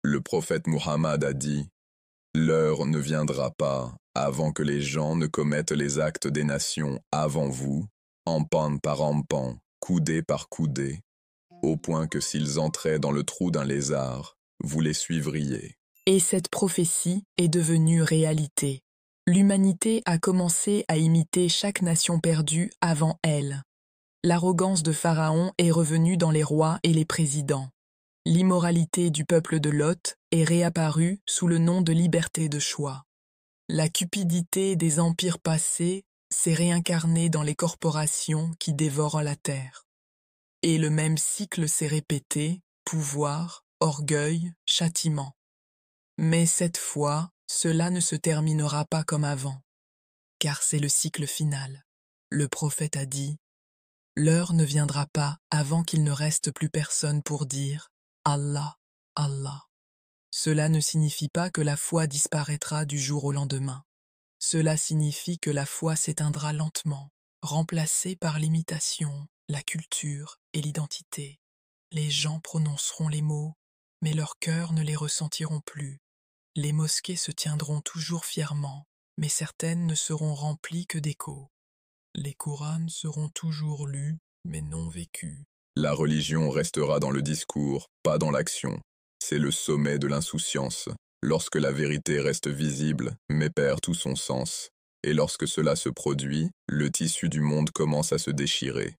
Le prophète Muhammad a dit, « L'heure ne viendra pas avant que les gens ne commettent les actes des nations avant vous, empan par empan, coudé par coudé, au point que s'ils entraient dans le trou d'un lézard, vous les suivriez. » Et cette prophétie est devenue réalité. L'humanité a commencé à imiter chaque nation perdue avant elle. L'arrogance de Pharaon est revenue dans les rois et les présidents. L'immoralité du peuple de Lot est réapparue sous le nom de liberté de choix. La cupidité des empires passés s'est réincarnée dans les corporations qui dévorent la terre. Et le même cycle s'est répété, pouvoir, orgueil, châtiment. Mais cette fois, cela ne se terminera pas comme avant, car c'est le cycle final. Le prophète a dit, « L'heure ne viendra pas avant qu'il ne reste plus personne pour dire « Allah, Allah ». Cela ne signifie pas que la foi disparaîtra du jour au lendemain. Cela signifie que la foi s'éteindra lentement, remplacée par l'imitation, la culture et l'identité. Les gens prononceront les mots, mais leurs cœurs ne les ressentiront plus. Les mosquées se tiendront toujours fièrement, mais certaines ne seront remplies que d'échos. Les Courans seront toujours lus, mais non vécus. La religion restera dans le discours, pas dans l'action. C'est le sommet de l'insouciance, lorsque la vérité reste visible, mais perd tout son sens. Et lorsque cela se produit, le tissu du monde commence à se déchirer.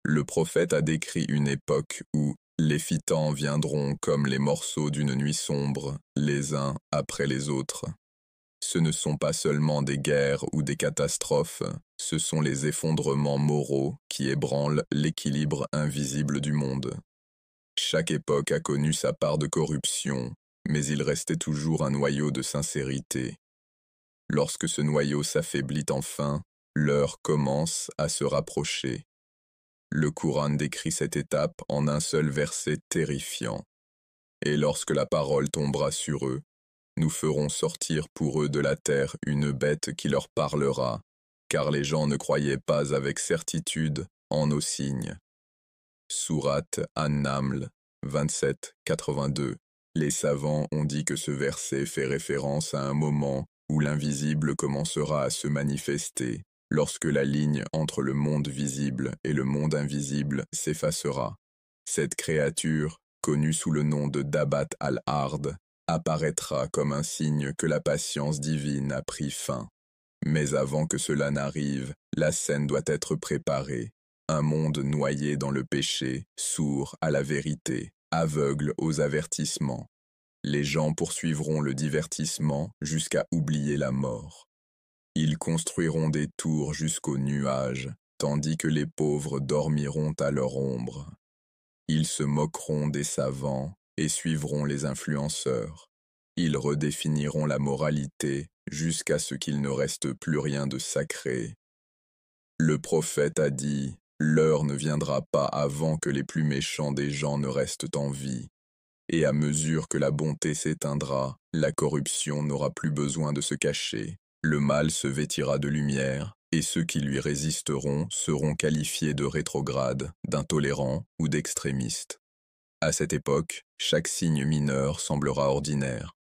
Le prophète a décrit une époque où les fitans viendront comme les morceaux d'une nuit sombre, les uns après les autres. Ce ne sont pas seulement des guerres ou des catastrophes, ce sont les effondrements moraux qui ébranlent l'équilibre invisible du monde. Chaque époque a connu sa part de corruption, mais il restait toujours un noyau de sincérité. Lorsque ce noyau s'affaiblit enfin, L'heure commence à se rapprocher. Le Coran décrit cette étape en un seul verset terrifiant. Et lorsque la parole tombera sur eux, nous ferons sortir pour eux de la terre une bête qui leur parlera, car les gens ne croyaient pas avec certitude en nos signes. Sourate An-Naml 27-82. Les savants ont dit que ce verset fait référence à un moment où l'invisible commencera à se manifester, lorsque la ligne entre le monde visible et le monde invisible s'effacera. Cette créature, connue sous le nom de Dabat al-Ard, apparaîtra comme un signe que la patience divine a pris fin. Mais avant que cela n'arrive, la scène doit être préparée. Un monde noyé dans le péché, sourd à la vérité, aveugle aux avertissements. Les gens poursuivront le divertissement jusqu'à oublier la mort. Ils construiront des tours jusqu'aux nuages, tandis que les pauvres dormiront à leur ombre. Ils se moqueront des savants et suivront les influenceurs. Ils redéfiniront la moralité jusqu'à ce qu'il ne reste plus rien de sacré. Le prophète a dit, « L'heure ne viendra pas avant que les plus méchants des gens ne restent en vie. Et à mesure que la bonté s'éteindra, la corruption n'aura plus besoin de se cacher. Le mal se vêtira de lumière, et ceux qui lui résisteront seront qualifiés de rétrogrades, d'intolérants ou d'extrémistes. À cette époque, chaque signe mineur semblera ordinaire.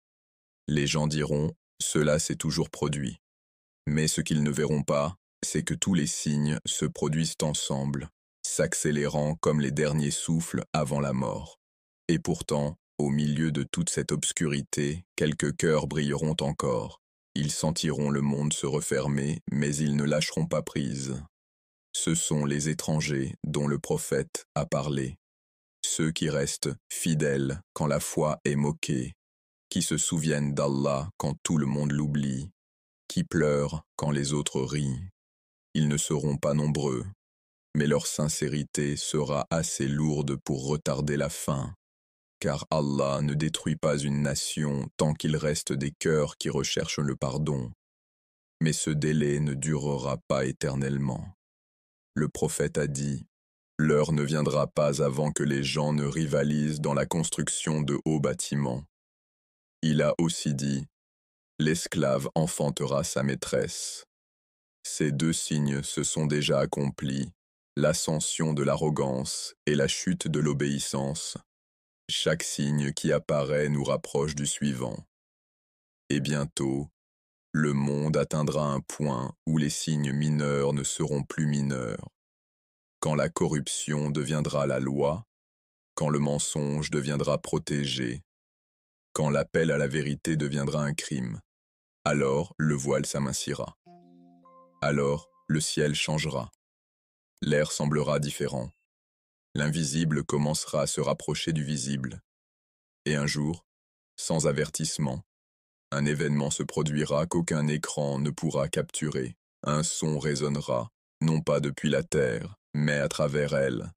Les gens diront, cela s'est toujours produit. Mais ce qu'ils ne verront pas, c'est que tous les signes se produisent ensemble, s'accélérant comme les derniers souffles avant la mort. Et pourtant, au milieu de toute cette obscurité, quelques cœurs brilleront encore. Ils sentiront le monde se refermer, mais ils ne lâcheront pas prise. Ce sont les étrangers dont le prophète a parlé. Ceux qui restent fidèles quand la foi est moquée, qui se souviennent d'Allah quand tout le monde l'oublie, qui pleurent quand les autres rient. Ils ne seront pas nombreux, mais leur sincérité sera assez lourde pour retarder la fin, car Allah ne détruit pas une nation tant qu'il reste des cœurs qui recherchent le pardon. Mais ce délai ne durera pas éternellement. Le prophète a dit, « L'heure ne viendra pas avant que les gens ne rivalisent dans la construction de hauts bâtiments. » Il a aussi dit, « L'esclave enfantera sa maîtresse. » Ces deux signes se sont déjà accomplis, l'ascension de l'arrogance et la chute de l'obéissance. Chaque signe qui apparaît nous rapproche du suivant. Et bientôt, le monde atteindra un point où les signes mineurs ne seront plus mineurs. Quand la corruption deviendra la loi, quand le mensonge deviendra protégé, quand l'appel à la vérité deviendra un crime, alors le voile s'amincira. Alors le ciel changera. L'air semblera différent. L'invisible commencera à se rapprocher du visible. Et un jour, sans avertissement, un événement se produira qu'aucun écran ne pourra capturer. Un son résonnera, non pas depuis la terre, mais à travers elle.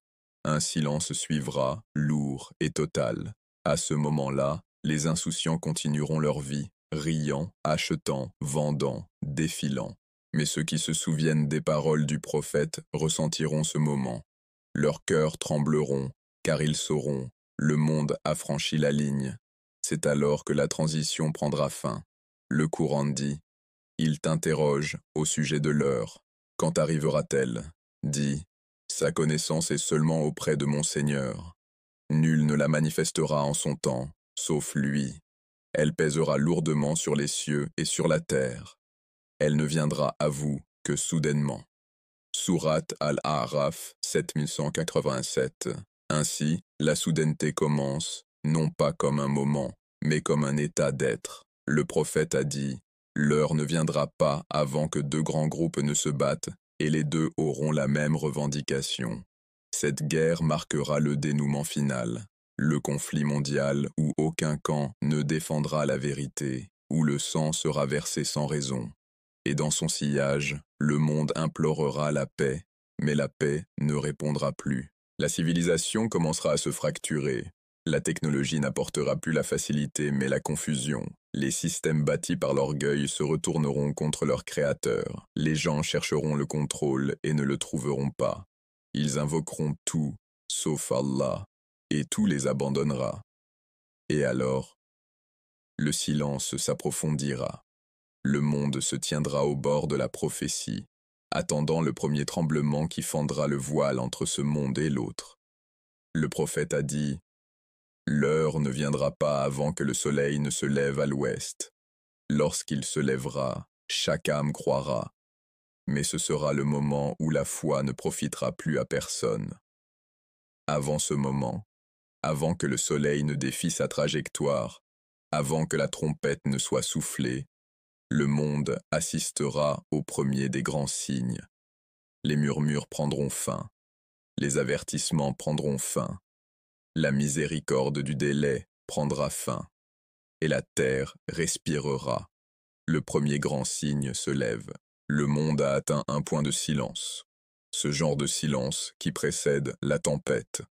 Un silence suivra, lourd et total. À ce moment-là, les insouciants continueront leur vie, riant, achetant, vendant, défilant. Mais ceux qui se souviennent des paroles du prophète ressentiront ce moment. Leurs cœurs trembleront, car ils sauront, le monde a franchi la ligne. C'est alors que la transition prendra fin. Le Coran dit, « Il t'interroge au sujet de l'heure. Quand arrivera-t-elle » Dis, « Sa connaissance est seulement auprès de mon Seigneur. Nul ne la manifestera en son temps, sauf lui. Elle pèsera lourdement sur les cieux et sur la terre. Elle ne viendra à vous que soudainement. » Sourate Al-A'raf 7187. Ainsi, la soudaineté commence, non pas comme un moment, mais comme un état d'être. Le prophète a dit, « L'heure ne viendra pas avant que deux grands groupes ne se battent, et les deux auront la même revendication. Cette guerre marquera le dénouement final, le conflit mondial où aucun camp ne défendra la vérité, où le sang sera versé sans raison. Et dans son sillage, le monde implorera la paix, mais la paix ne répondra plus. La civilisation commencera à se fracturer. La technologie n'apportera plus la facilité mais la confusion. Les systèmes bâtis par l'orgueil se retourneront contre leur créateur. Les gens chercheront le contrôle et ne le trouveront pas. Ils invoqueront tout, sauf Allah, et tout les abandonnera. Et alors, le silence s'approfondira. Le monde se tiendra au bord de la prophétie, attendant le premier tremblement qui fendra le voile entre ce monde et l'autre. Le prophète a dit: l'heure ne viendra pas avant que le soleil ne se lève à l'ouest. Lorsqu'il se lèvera, chaque âme croira. Mais ce sera le moment où la foi ne profitera plus à personne. Avant ce moment, avant que le soleil ne défie sa trajectoire, avant que la trompette ne soit soufflée, le monde assistera au premier des grands signes. Les murmures prendront fin, les avertissements prendront fin, la miséricorde du délai prendra fin, et la terre respirera. Le premier grand signe se lève. Le monde a atteint un point de silence. Ce genre de silence qui précède la tempête.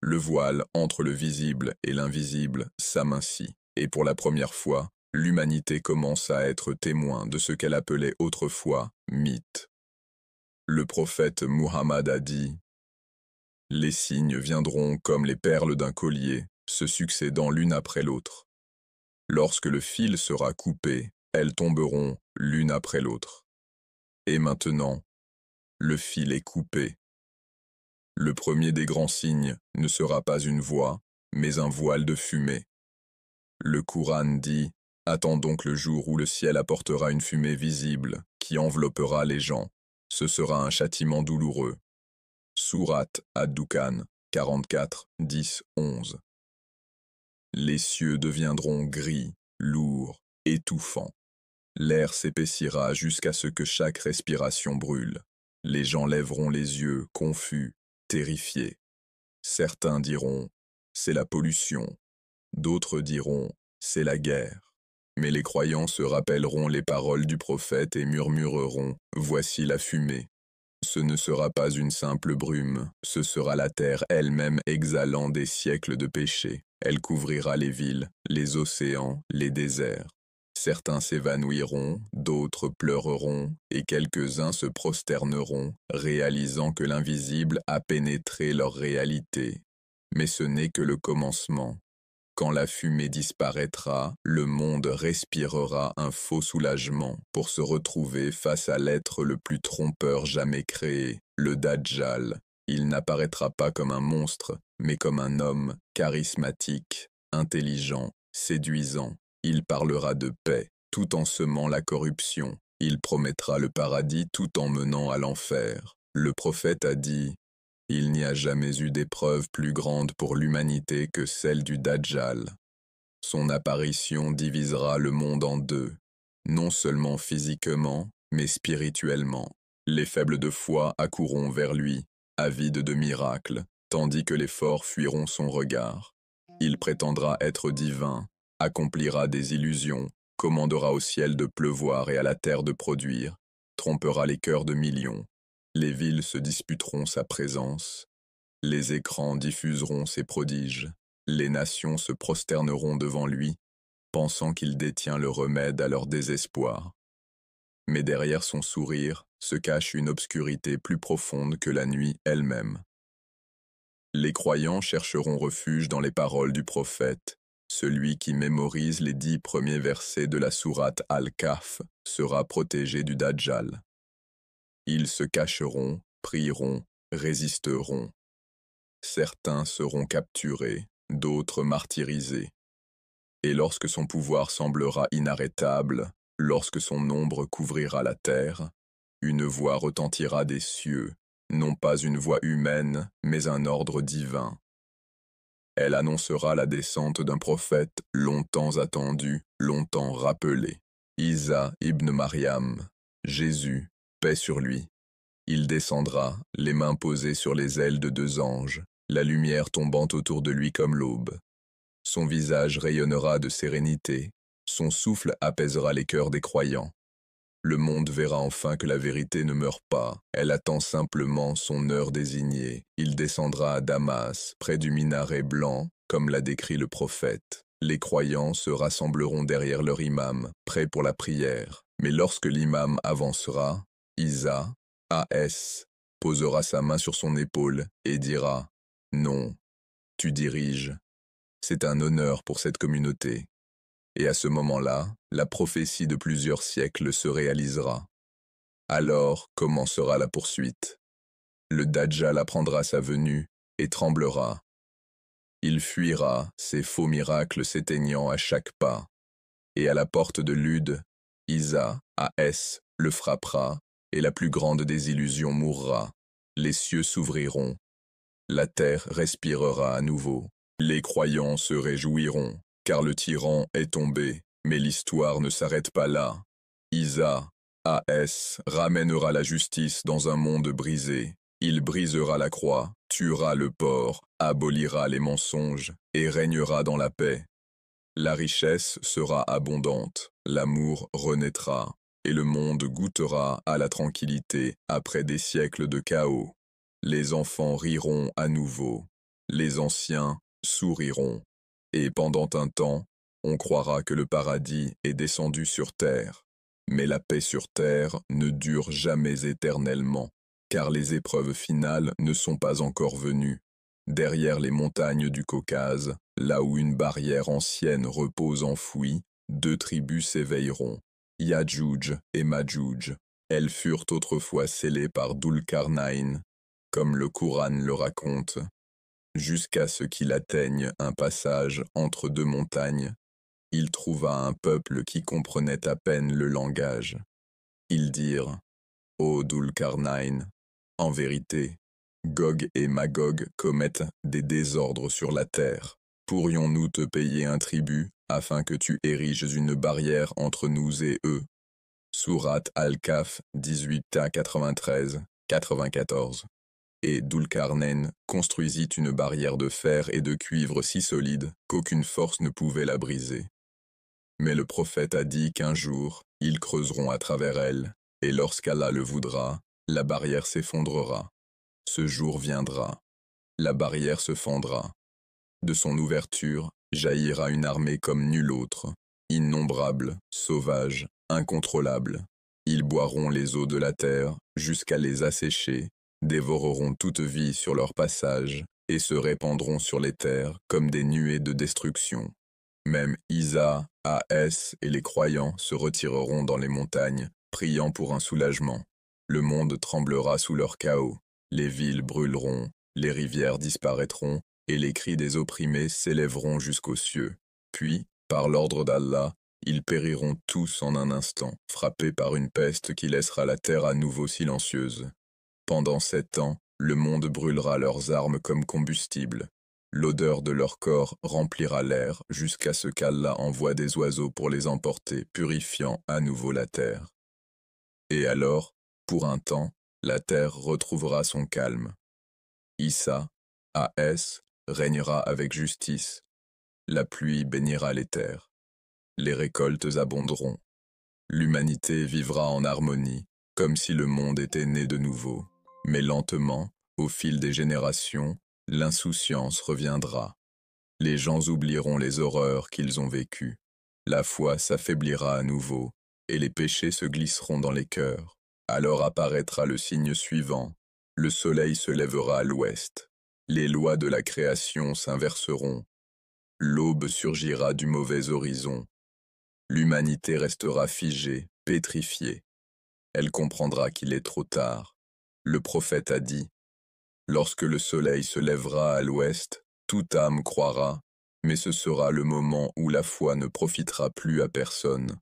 Le voile entre le visible et l'invisible s'amincit, et pour la première fois, l'humanité commence à être témoin de ce qu'elle appelait autrefois mythe. Le prophète Muhammad a dit: les signes viendront comme les perles d'un collier, se succédant l'une après l'autre. Lorsque le fil sera coupé, elles tomberont l'une après l'autre. Et maintenant, le fil est coupé. Le premier des grands signes ne sera pas une voix, mais un voile de fumée. Le Coran dit: attends donc le jour où le ciel apportera une fumée visible qui enveloppera les gens. Ce sera un châtiment douloureux. Sourate Ad-Dukhan 44, 10, 11. Les cieux deviendront gris, lourds, étouffants. L'air s'épaissira jusqu'à ce que chaque respiration brûle. Les gens lèveront les yeux, confus, terrifiés. Certains diront: c'est la pollution. D'autres diront: c'est la guerre. Mais les croyants se rappelleront les paroles du prophète et murmureront: voici la fumée. Ce ne sera pas une simple brume, ce sera la terre elle-même exhalant des siècles de péché. Elle couvrira les villes, les océans, les déserts. Certains s'évanouiront, d'autres pleureront, et quelques-uns se prosterneront, réalisant que l'invisible a pénétré leur réalité. Mais ce n'est que le commencement. Quand la fumée disparaîtra, le monde respirera un faux soulagement pour se retrouver face à l'être le plus trompeur jamais créé, le Dajjal. Il n'apparaîtra pas comme un monstre, mais comme un homme charismatique, intelligent, séduisant. Il parlera de paix, tout en semant la corruption. Il promettra le paradis tout en menant à l'enfer. Le prophète a dit: il n'y a jamais eu d'épreuve plus grande pour l'humanité que celle du Dajjal. Son apparition divisera le monde en deux, non seulement physiquement, mais spirituellement. Les faibles de foi accourront vers lui, avides de miracles, tandis que les forts fuiront son regard. Il prétendra être divin, accomplira des illusions, commandera au ciel de pleuvoir et à la terre de produire, trompera les cœurs de millions. Les villes se disputeront sa présence, les écrans diffuseront ses prodiges, les nations se prosterneront devant lui, pensant qu'il détient le remède à leur désespoir. Mais derrière son sourire se cache une obscurité plus profonde que la nuit elle-même. Les croyants chercheront refuge dans les paroles du prophète. Celui qui mémorise les 10 premiers versets de la sourate Al-Kahf sera protégé du Dajjal. Ils se cacheront, prieront, résisteront. Certains seront capturés, d'autres martyrisés. Et lorsque son pouvoir semblera inarrêtable, lorsque son ombre couvrira la terre, une voix retentira des cieux, non pas une voix humaine, mais un ordre divin. Elle annoncera la descente d'un prophète longtemps attendu, longtemps rappelé. Isa ibn Maryam, Jésus, paix sur lui. Il descendra, les mains posées sur les ailes de 2 anges, la lumière tombant autour de lui comme l'aube. Son visage rayonnera de sérénité, son souffle apaisera les cœurs des croyants. Le monde verra enfin que la vérité ne meurt pas, elle attend simplement son heure désignée. Il descendra à Damas, près du minaret blanc, comme l'a décrit le prophète. Les croyants se rassembleront derrière leur imam, prêts pour la prière. Mais lorsque l'imam avancera, Isa, AS, posera sa main sur son épaule et dira « Non, tu diriges. C'est un honneur pour cette communauté. » Et à ce moment-là, la prophétie de plusieurs siècles se réalisera. Alors commencera la poursuite. Le Dajjal apprendra sa venue et tremblera. Il fuira, ses faux miracles s'éteignant à chaque pas. Et à la porte de Lude, Isa, AS, le frappera, et la plus grande des illusions mourra. Les cieux s'ouvriront. La terre respirera à nouveau. Les croyants se réjouiront, car le tyran est tombé, mais l'histoire ne s'arrête pas là. Isa, AS, ramènera la justice dans un monde brisé. Il brisera la croix, tuera le porc, abolira les mensonges, et régnera dans la paix. La richesse sera abondante, l'amour renaîtra, et le monde goûtera à la tranquillité après des siècles de chaos. Les enfants riront à nouveau, les anciens souriront, et pendant un temps, on croira que le paradis est descendu sur terre. Mais la paix sur terre ne dure jamais éternellement, car les épreuves finales ne sont pas encore venues. Derrière les montagnes du Caucase, là où une barrière ancienne repose enfouie, deux tribus s'éveilleront, Yadjouj et Madjouj. Elles furent autrefois scellées par Dulkarnain, comme le Coran le raconte, jusqu'à ce qu'il atteigne un passage entre deux montagnes. Il trouva un peuple qui comprenait à peine le langage. Ils dirent « Ô Dulkarnain, en vérité, Gog et Magog commettent des désordres sur la terre. Pourrions-nous te payer un tribut afin que tu ériges une barrière entre nous et eux ?» Sourate Al-Kahf 18-93-94. Et Dulkarnain construisit une barrière de fer et de cuivre si solide qu'aucune force ne pouvait la briser. Mais le prophète a dit qu'un jour, ils creuseront à travers elle, et lorsqu'Allah le voudra, la barrière s'effondrera. Ce jour viendra. La barrière se fendra. De son ouverture jaillira une armée comme nulle autre, innombrable, sauvage, incontrôlable. Ils boiront les eaux de la terre jusqu'à les assécher, dévoreront toute vie sur leur passage et se répandront sur les terres comme des nuées de destruction. Même Isa, AS et les croyants se retireront dans les montagnes, priant pour un soulagement. Le monde tremblera sous leur chaos. Les villes brûleront, les rivières disparaîtront, et les cris des opprimés s'élèveront jusqu'aux cieux. Puis, par l'ordre d'Allah, ils périront tous en un instant, frappés par une peste qui laissera la terre à nouveau silencieuse. Pendant 7 ans, le monde brûlera leurs armes comme combustible. L'odeur de leur corps remplira l'air jusqu'à ce qu'Allah envoie des oiseaux pour les emporter, purifiant à nouveau la terre. Et alors, pour un temps, la terre retrouvera son calme. Issa, AS, régnera avec justice. La pluie bénira les terres. Les récoltes abonderont. L'humanité vivra en harmonie, comme si le monde était né de nouveau. Mais lentement, au fil des générations, l'insouciance reviendra. Les gens oublieront les horreurs qu'ils ont vécues. La foi s'affaiblira à nouveau, et les péchés se glisseront dans les cœurs. Alors apparaîtra le signe suivant. Le soleil se lèvera à l'ouest. Les lois de la création s'inverseront. L'aube surgira du mauvais horizon. L'humanité restera figée, pétrifiée. Elle comprendra qu'il est trop tard. Le prophète a dit « Lorsque le soleil se lèvera à l'ouest, toute âme croira, mais ce sera le moment où la foi ne profitera plus à personne.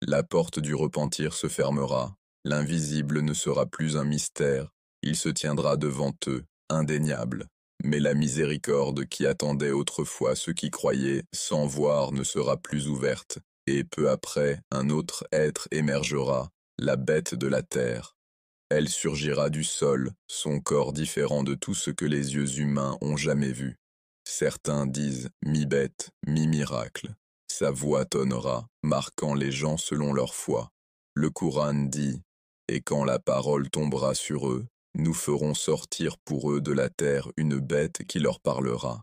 La porte du repentir se fermera, l'invisible ne sera plus un mystère, il se tiendra devant eux, indéniable. Mais la miséricorde qui attendait autrefois ceux qui croyaient sans voir ne sera plus ouverte, et peu après, un autre être émergera, la bête de la terre. Elle surgira du sol, son corps différent de tout ce que les yeux humains ont jamais vu. Certains disent mi-bête, mi-miracle. Sa voix tonnera, marquant les gens selon leur foi. Le Coran dit « Et quand la parole tombera sur eux, nous ferons sortir pour eux de la terre une bête qui leur parlera.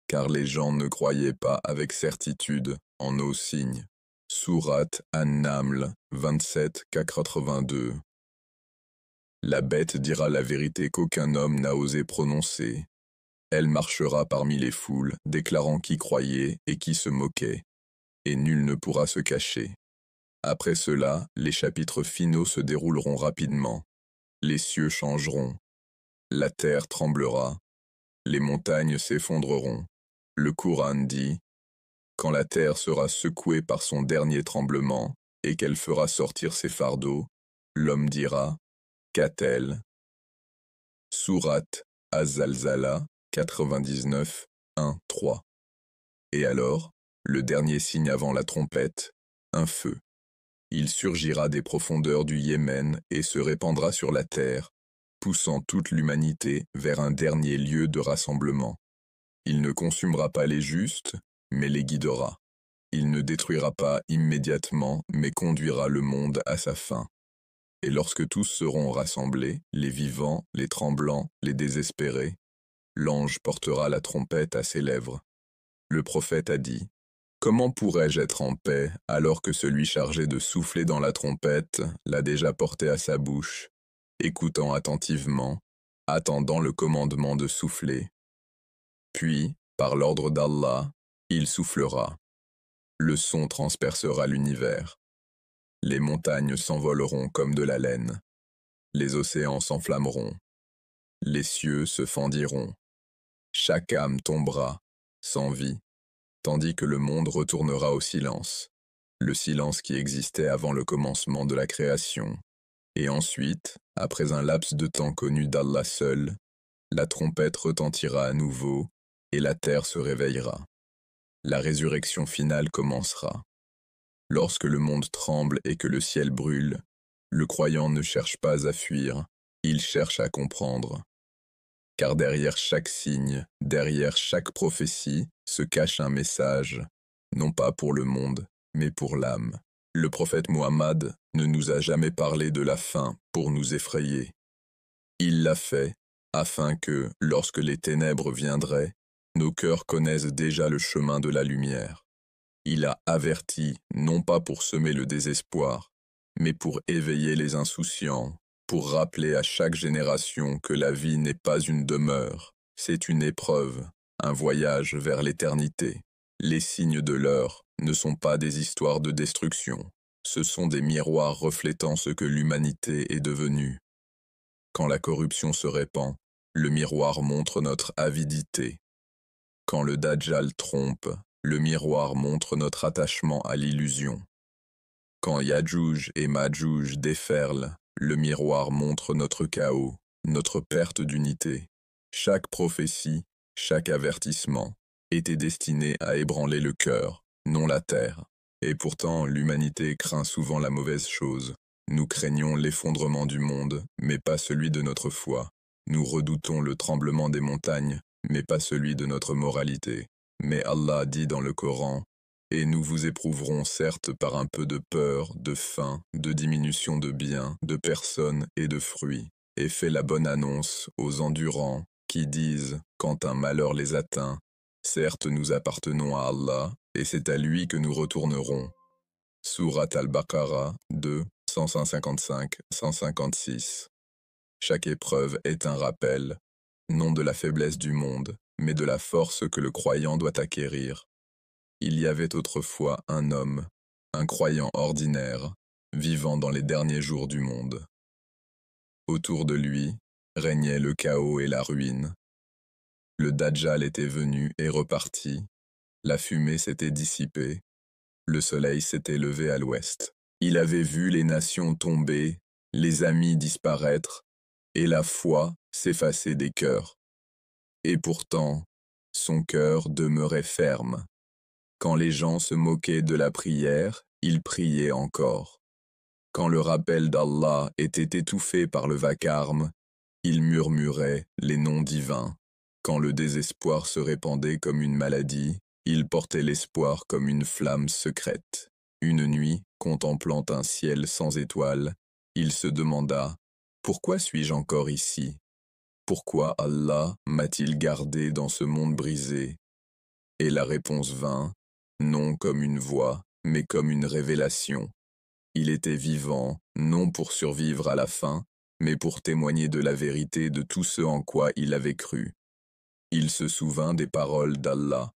car les gens ne croyaient pas avec certitude en nos signes. Sourate An-Naml 27-82. La bête dira la vérité qu'aucun homme n'a osé prononcer. Elle marchera parmi les foules, déclarant qui croyait et qui se moquait, et nul ne pourra se cacher. Après cela, les chapitres finaux se dérouleront rapidement. Les cieux changeront. La terre tremblera. Les montagnes s'effondreront. Le Coran dit, quand la terre sera secouée par son dernier tremblement et qu'elle fera sortir ses fardeaux, l'homme dira, qu'a-t-elle? Sourate Az-Zalzala 99, 1, 3. Et alors, le dernier signe avant la trompette, un feu. Il surgira des profondeurs du Yémen et se répandra sur la terre, poussant toute l'humanité vers un dernier lieu de rassemblement. Il ne consumera pas les justes, mais les guidera. Il ne détruira pas immédiatement, mais conduira le monde à sa fin. Et lorsque tous seront rassemblés, les vivants, les tremblants, les désespérés, l'ange portera la trompette à ses lèvres. Le prophète a dit, « Comment pourrais-je être en paix alors que celui chargé de souffler dans la trompette l'a déjà portée à sa bouche, écoutant attentivement, attendant le commandement de souffler. Puis, par l'ordre d'Allah, il soufflera. Le son transpercera l'univers. Les montagnes s'envoleront comme de la laine. Les océans s'enflammeront. Les cieux se fendiront. Chaque âme tombera, sans vie, tandis que le monde retournera au silence, le silence qui existait avant le commencement de la création. Et ensuite, après un laps de temps connu d'Allah seul, la trompette retentira à nouveau et la terre se réveillera. La résurrection finale commencera. Lorsque le monde tremble et que le ciel brûle, le croyant ne cherche pas à fuir, il cherche à comprendre. Car derrière chaque signe, derrière chaque prophétie, se cache un message, non pas pour le monde, mais pour l'âme. Le prophète Muhammad ne nous a jamais parlé de la fin pour nous effrayer. Il l'a fait afin que, lorsque les ténèbres viendraient, nos cœurs connaissent déjà le chemin de la lumière. Il a averti non pas pour semer le désespoir, mais pour éveiller les insouciants, pour rappeler à chaque génération que la vie n'est pas une demeure, c'est une épreuve, un voyage vers l'éternité. Les signes de l'heure ne sont pas des histoires de destruction, ce sont des miroirs reflétant ce que l'humanité est devenue. Quand la corruption se répand, le miroir montre notre avidité. Quand le Dajjal trompe, le miroir montre notre attachement à l'illusion. Quand Yajouj et Majouj déferlent, le miroir montre notre chaos, notre perte d'unité. Chaque prophétie, chaque avertissement était destiné à ébranler le cœur, non la terre. Et pourtant, l'humanité craint souvent la mauvaise chose. Nous craignons l'effondrement du monde, mais pas celui de notre foi. Nous redoutons le tremblement des montagnes, mais pas celui de notre moralité. Mais Allah dit dans le Coran, « Et nous vous éprouverons certes par un peu de peur, de faim, de diminution de biens, de personnes et de fruits, et fait la bonne annonce aux endurants qui disent, quand un malheur les atteint, certes nous appartenons à Allah, et c'est à lui que nous retournerons. » Sourate Al-Baqarah 2, 155-156. Chaque épreuve est un rappel, non de la faiblesse du monde, mais de la force que le croyant doit acquérir. Il y avait autrefois un homme, un croyant ordinaire, vivant dans les derniers jours du monde. Autour de lui régnait le chaos et la ruine. Le Dajjal était venu et reparti, la fumée s'était dissipée, le soleil s'était levé à l'ouest. Il avait vu les nations tomber, les amis disparaître, et la foi s'effacer des cœurs. Et pourtant, son cœur demeurait ferme. Quand les gens se moquaient de la prière, il priait encore. Quand le rappel d'Allah était étouffé par le vacarme, il murmurait les noms divins. Quand le désespoir se répandait comme une maladie, il portait l'espoir comme une flamme secrète. Une nuit, contemplant un ciel sans étoiles, il se demanda « Pourquoi suis-je encore ici ? Pourquoi Allah m'a-t-il gardé dans ce monde brisé ? Et la réponse vint, non comme une voix, mais comme une révélation. Il était vivant, non pour survivre à la fin, mais pour témoigner de la vérité de tout ce en quoi il avait cru. Il se souvint des paroles d'Allah.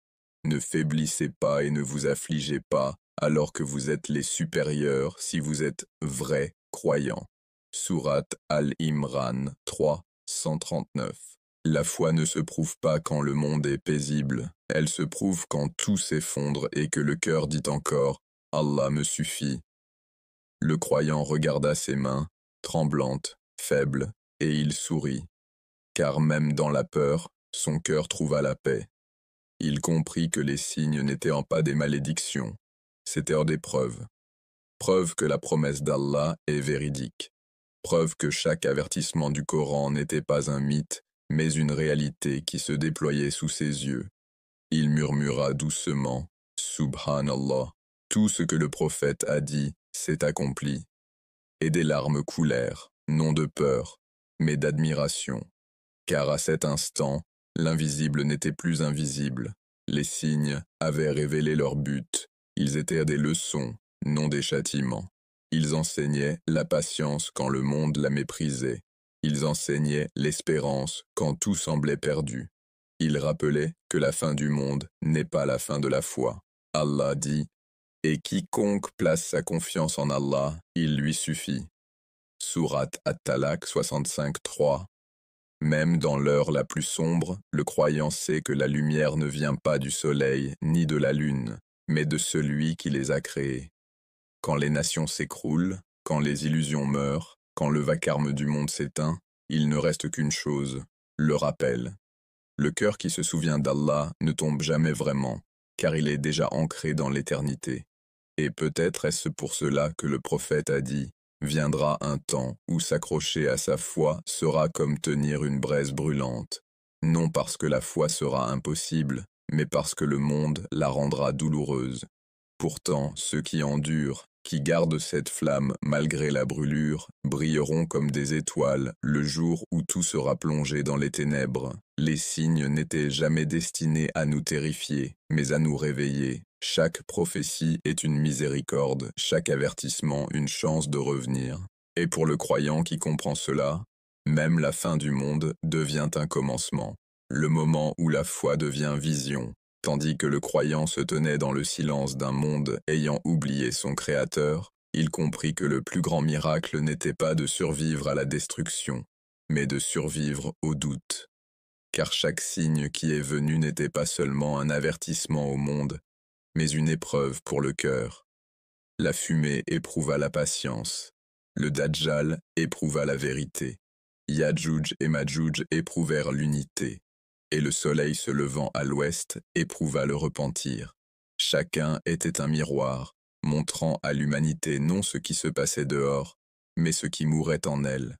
Ne faiblissez pas et ne vous affligez pas, alors que vous êtes les supérieurs si vous êtes vrais croyants. Sourate Al-Imran 3, 139. La foi ne se prouve pas quand le monde est paisible, elle se prouve quand tout s'effondre et que le cœur dit encore « Allah me suffit ». Le croyant regarda ses mains, tremblantes, faibles, et il sourit. Car même dans la peur, son cœur trouva la paix. Il comprit que les signes n'étaient pas des malédictions, c'étaient des preuves. Preuve que la promesse d'Allah est véridique. Preuve que chaque avertissement du Coran n'était pas un mythe, mais une réalité qui se déployait sous ses yeux. Il murmura doucement, « Subhanallah, tout ce que le prophète a dit s'est accompli. » Et des larmes coulèrent, non de peur, mais d'admiration. Car à cet instant, l'invisible n'était plus invisible. Les signes avaient révélé leur but. Ils étaient des leçons, non des châtiments. Ils enseignaient la patience quand le monde la méprisait. Ils enseignaient l'espérance quand tout semblait perdu. Ils rappelaient que la fin du monde n'est pas la fin de la foi. Allah dit « Et quiconque place sa confiance en Allah, il lui suffit. » Sourate At-Talaq 65-3. Même dans l'heure la plus sombre, le croyant sait que la lumière ne vient pas du soleil ni de la lune, mais de celui qui les a créés. Quand les nations s'écroulent, quand les illusions meurent, quand le vacarme du monde s'éteint, il ne reste qu'une chose, le rappel. Le cœur qui se souvient d'Allah ne tombe jamais vraiment, car il est déjà ancré dans l'éternité. Et peut-être est-ce pour cela que le prophète a dit « Viendra un temps où s'accrocher à sa foi sera comme tenir une braise brûlante, non parce que la foi sera impossible, mais parce que le monde la rendra douloureuse. Pourtant, ceux qui endurent, qui gardent cette flamme malgré la brûlure, brilleront comme des étoiles le jour où tout sera plongé dans les ténèbres. Les signes n'étaient jamais destinés à nous terrifier, mais à nous réveiller. Chaque prophétie est une miséricorde, chaque avertissement une chance de revenir. Et pour le croyant qui comprend cela, même la fin du monde devient un commencement, le moment où la foi devient vision. Tandis que le croyant se tenait dans le silence d'un monde ayant oublié son Créateur, il comprit que le plus grand miracle n'était pas de survivre à la destruction, mais de survivre au doute. Car chaque signe qui est venu n'était pas seulement un avertissement au monde, mais une épreuve pour le cœur. La fumée éprouva la patience, le Dajjal éprouva la vérité, Yadjouj et Madjouj éprouvèrent l'unité. Et le soleil se levant à l'ouest éprouva le repentir. Chacun était un miroir, montrant à l'humanité non ce qui se passait dehors, mais ce qui mourait en elle.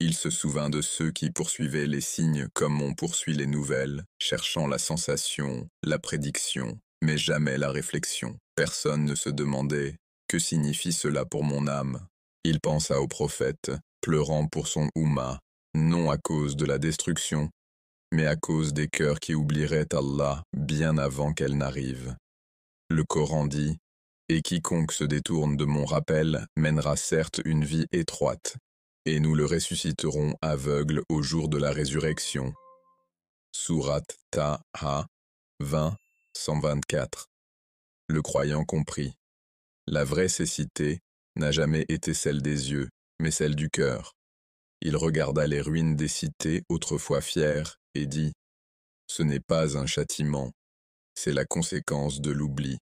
Il se souvint de ceux qui poursuivaient les signes comme on poursuit les nouvelles, cherchant la sensation, la prédiction, mais jamais la réflexion. Personne ne se demandait « Que signifie cela pour mon âme ?» Il pensa au prophète, pleurant pour son Oumma, non à cause de la destruction, mais à cause des cœurs qui oublieraient Allah bien avant qu'elle n'arrive. Le Coran dit « Et quiconque se détourne de mon rappel mènera certes une vie étroite, et nous le ressusciterons aveugle au jour de la résurrection. » Sourate Taha 20, 124. Le croyant comprit. La vraie cécité n'a jamais été celle des yeux, mais celle du cœur. Il regarda les ruines des cités autrefois fières et dit « Ce n'est pas un châtiment, c'est la conséquence de l'oubli. »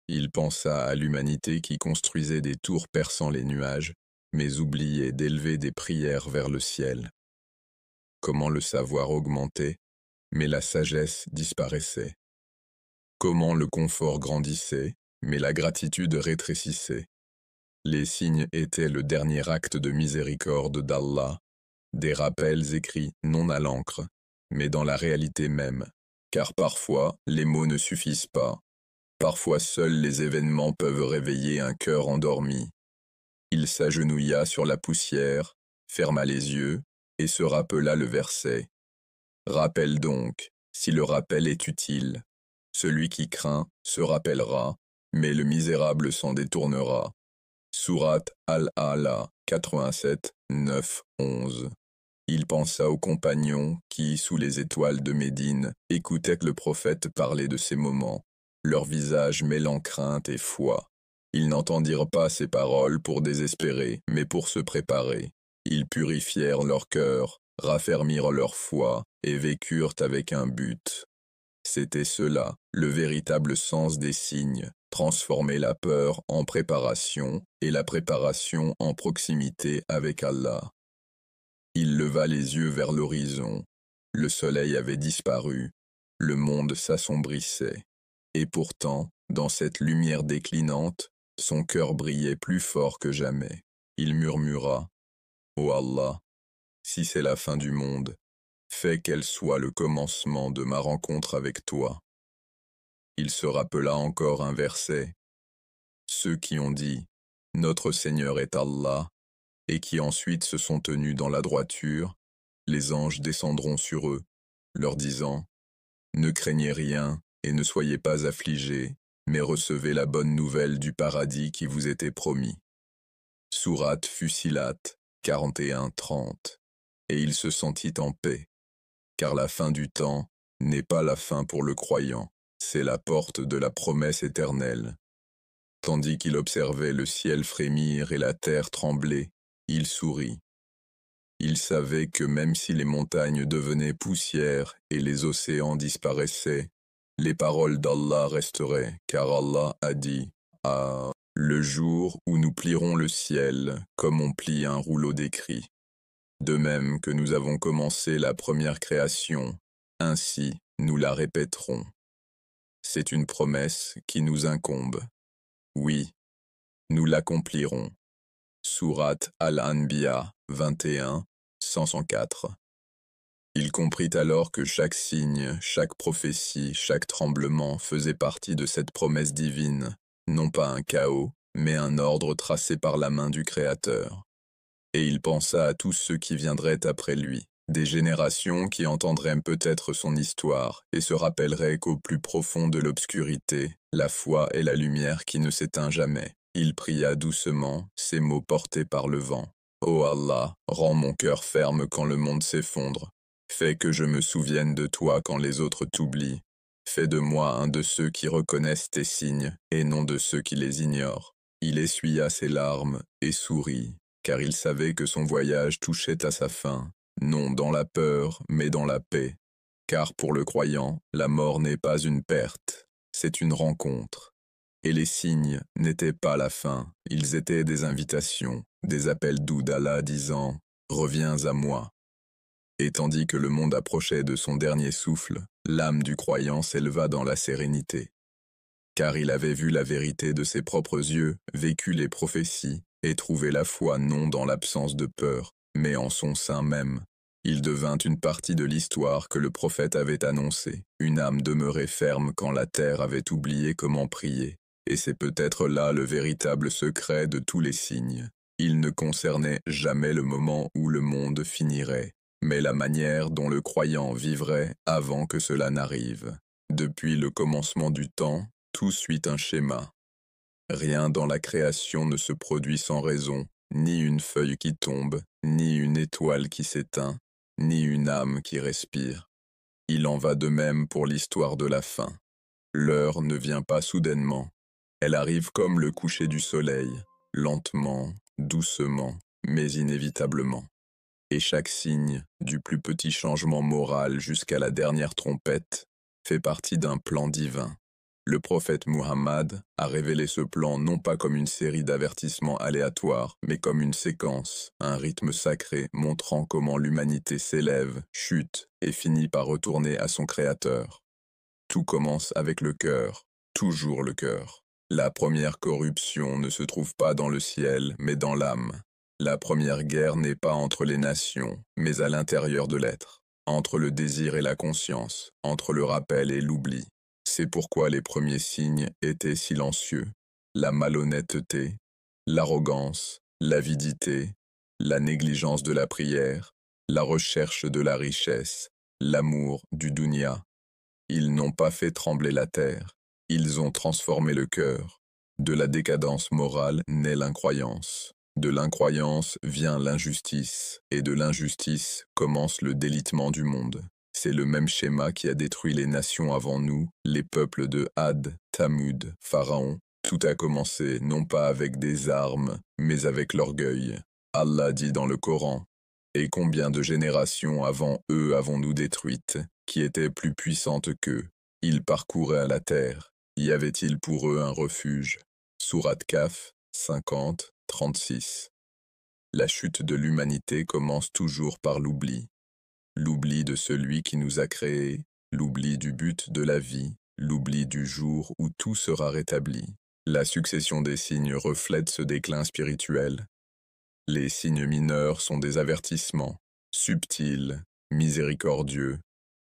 Il pensa à l'humanité qui construisait des tours perçant les nuages, mais oubliait d'élever des prières vers le ciel. Comment le savoir augmentait, mais la sagesse disparaissait. Comment le confort grandissait, mais la gratitude rétrécissait. Les signes étaient le dernier acte de miséricorde d'Allah, des rappels écrits non à l'encre, mais dans la réalité même, car parfois les mots ne suffisent pas. Parfois seuls les événements peuvent réveiller un cœur endormi. Il s'agenouilla sur la poussière, ferma les yeux et se rappela le verset. Rappel donc, si le rappel est utile. Celui qui craint se rappellera, mais le misérable s'en détournera. Sourate Al-A'la 87, 9, 11. Il pensa aux compagnons qui, sous les étoiles de Médine, écoutaient le prophète parler de ces moments, leur visage mêlant crainte et foi. Ils n'entendirent pas ces paroles pour désespérer, mais pour se préparer. Ils purifièrent leur cœur, raffermirent leur foi, et vécurent avec un but. C'était cela, le véritable sens des signes, transformer la peur en préparation, et la préparation en proximité avec Allah. Il leva les yeux vers l'horizon. Le soleil avait disparu, le monde s'assombrissait. Et pourtant, dans cette lumière déclinante, son cœur brillait plus fort que jamais. Il murmura, « Ô Allah, si c'est la fin du monde, fais qu'elle soit le commencement de ma rencontre avec toi. » Il se rappela encore un verset. Ceux qui ont dit, « Notre Seigneur est Allah », et qui ensuite se sont tenus dans la droiture, les anges descendront sur eux, leur disant, « Ne craignez rien et ne soyez pas affligés, mais recevez la bonne nouvelle du paradis qui vous était promis. » Sourate Fussilat 41-30. Et il se sentit en paix, car la fin du temps n'est pas la fin pour le croyant, c'est la porte de la promesse éternelle. Tandis qu'il observait le ciel frémir et la terre trembler, il sourit. Il savait que même si les montagnes devenaient poussière et les océans disparaissaient, les paroles d'Allah resteraient, car Allah a dit « Ah, le jour où nous plierons le ciel comme on plie un rouleau d'écrit. De même que nous avons commencé la première création, ainsi nous la répéterons. C'est une promesse qui nous incombe. Oui, nous l'accomplirons. » Sourate Al-Anbiya 21, 104. Il comprit alors que chaque signe, chaque prophétie, chaque tremblement faisait partie de cette promesse divine, non pas un chaos, mais un ordre tracé par la main du Créateur. Et il pensa à tous ceux qui viendraient après lui, des générations qui entendraient peut-être son histoire et se rappelleraient qu'au plus profond de l'obscurité, la foi est la lumière qui ne s'éteint jamais. Il pria doucement, ces mots portés par le vent. « Ô Allah, rends mon cœur ferme quand le monde s'effondre. Fais que je me souvienne de toi quand les autres t'oublient. Fais de moi un de ceux qui reconnaissent tes signes et non de ceux qui les ignorent. » Il essuya ses larmes et sourit, car il savait que son voyage touchait à sa fin, non dans la peur, mais dans la paix. Car pour le croyant, la mort n'est pas une perte, c'est une rencontre. Et les signes n'étaient pas la fin, ils étaient des invitations, des appels doux d'Allah disant « Reviens à moi ». Et tandis que le monde approchait de son dernier souffle, l'âme du croyant s'éleva dans la sérénité. Car il avait vu la vérité de ses propres yeux, vécu les prophéties, et trouvé la foi non dans l'absence de peur, mais en son sein même. Il devint une partie de l'histoire que le prophète avait annoncée, une âme demeurée ferme quand la terre avait oublié comment prier. Et c'est peut-être là le véritable secret de tous les signes. Il ne concernait jamais le moment où le monde finirait, mais la manière dont le croyant vivrait avant que cela n'arrive. Depuis le commencement du temps, tout suit un schéma. Rien dans la création ne se produit sans raison, ni une feuille qui tombe, ni une étoile qui s'éteint, ni une âme qui respire. Il en va de même pour l'histoire de la fin. L'heure ne vient pas soudainement. Elle arrive comme le coucher du soleil, lentement, doucement, mais inévitablement. Et chaque signe, du plus petit changement moral jusqu'à la dernière trompette, fait partie d'un plan divin. Le prophète Muhammad a révélé ce plan non pas comme une série d'avertissements aléatoires, mais comme une séquence, un rythme sacré montrant comment l'humanité s'élève, chute et finit par retourner à son Créateur. Tout commence avec le cœur, toujours le cœur. La première corruption ne se trouve pas dans le ciel, mais dans l'âme. La première guerre n'est pas entre les nations, mais à l'intérieur de l'être, entre le désir et la conscience, entre le rappel et l'oubli. C'est pourquoi les premiers signes étaient silencieux. La malhonnêteté, l'arrogance, l'avidité, la négligence de la prière, la recherche de la richesse, l'amour du dunya. Ils n'ont pas fait trembler la terre, ils ont transformé le cœur. De la décadence morale naît l'incroyance. De l'incroyance vient l'injustice, et de l'injustice commence le délitement du monde. C'est le même schéma qui a détruit les nations avant nous, les peuples de Had, Thamud, Pharaon. Tout a commencé non pas avec des armes, mais avec l'orgueil. Allah dit dans le Coran, « Et combien de générations avant eux avons-nous détruites, qui étaient plus puissantes qu'eux? Ils parcouraient la terre. Y avait-il pour eux un refuge ?» Sourate Kaf, 50, 36. La chute de l'humanité commence toujours par l'oubli. L'oubli de celui qui nous a créés, l'oubli du but de la vie, l'oubli du jour où tout sera rétabli. La succession des signes reflète ce déclin spirituel. Les signes mineurs sont des avertissements, subtils, miséricordieux,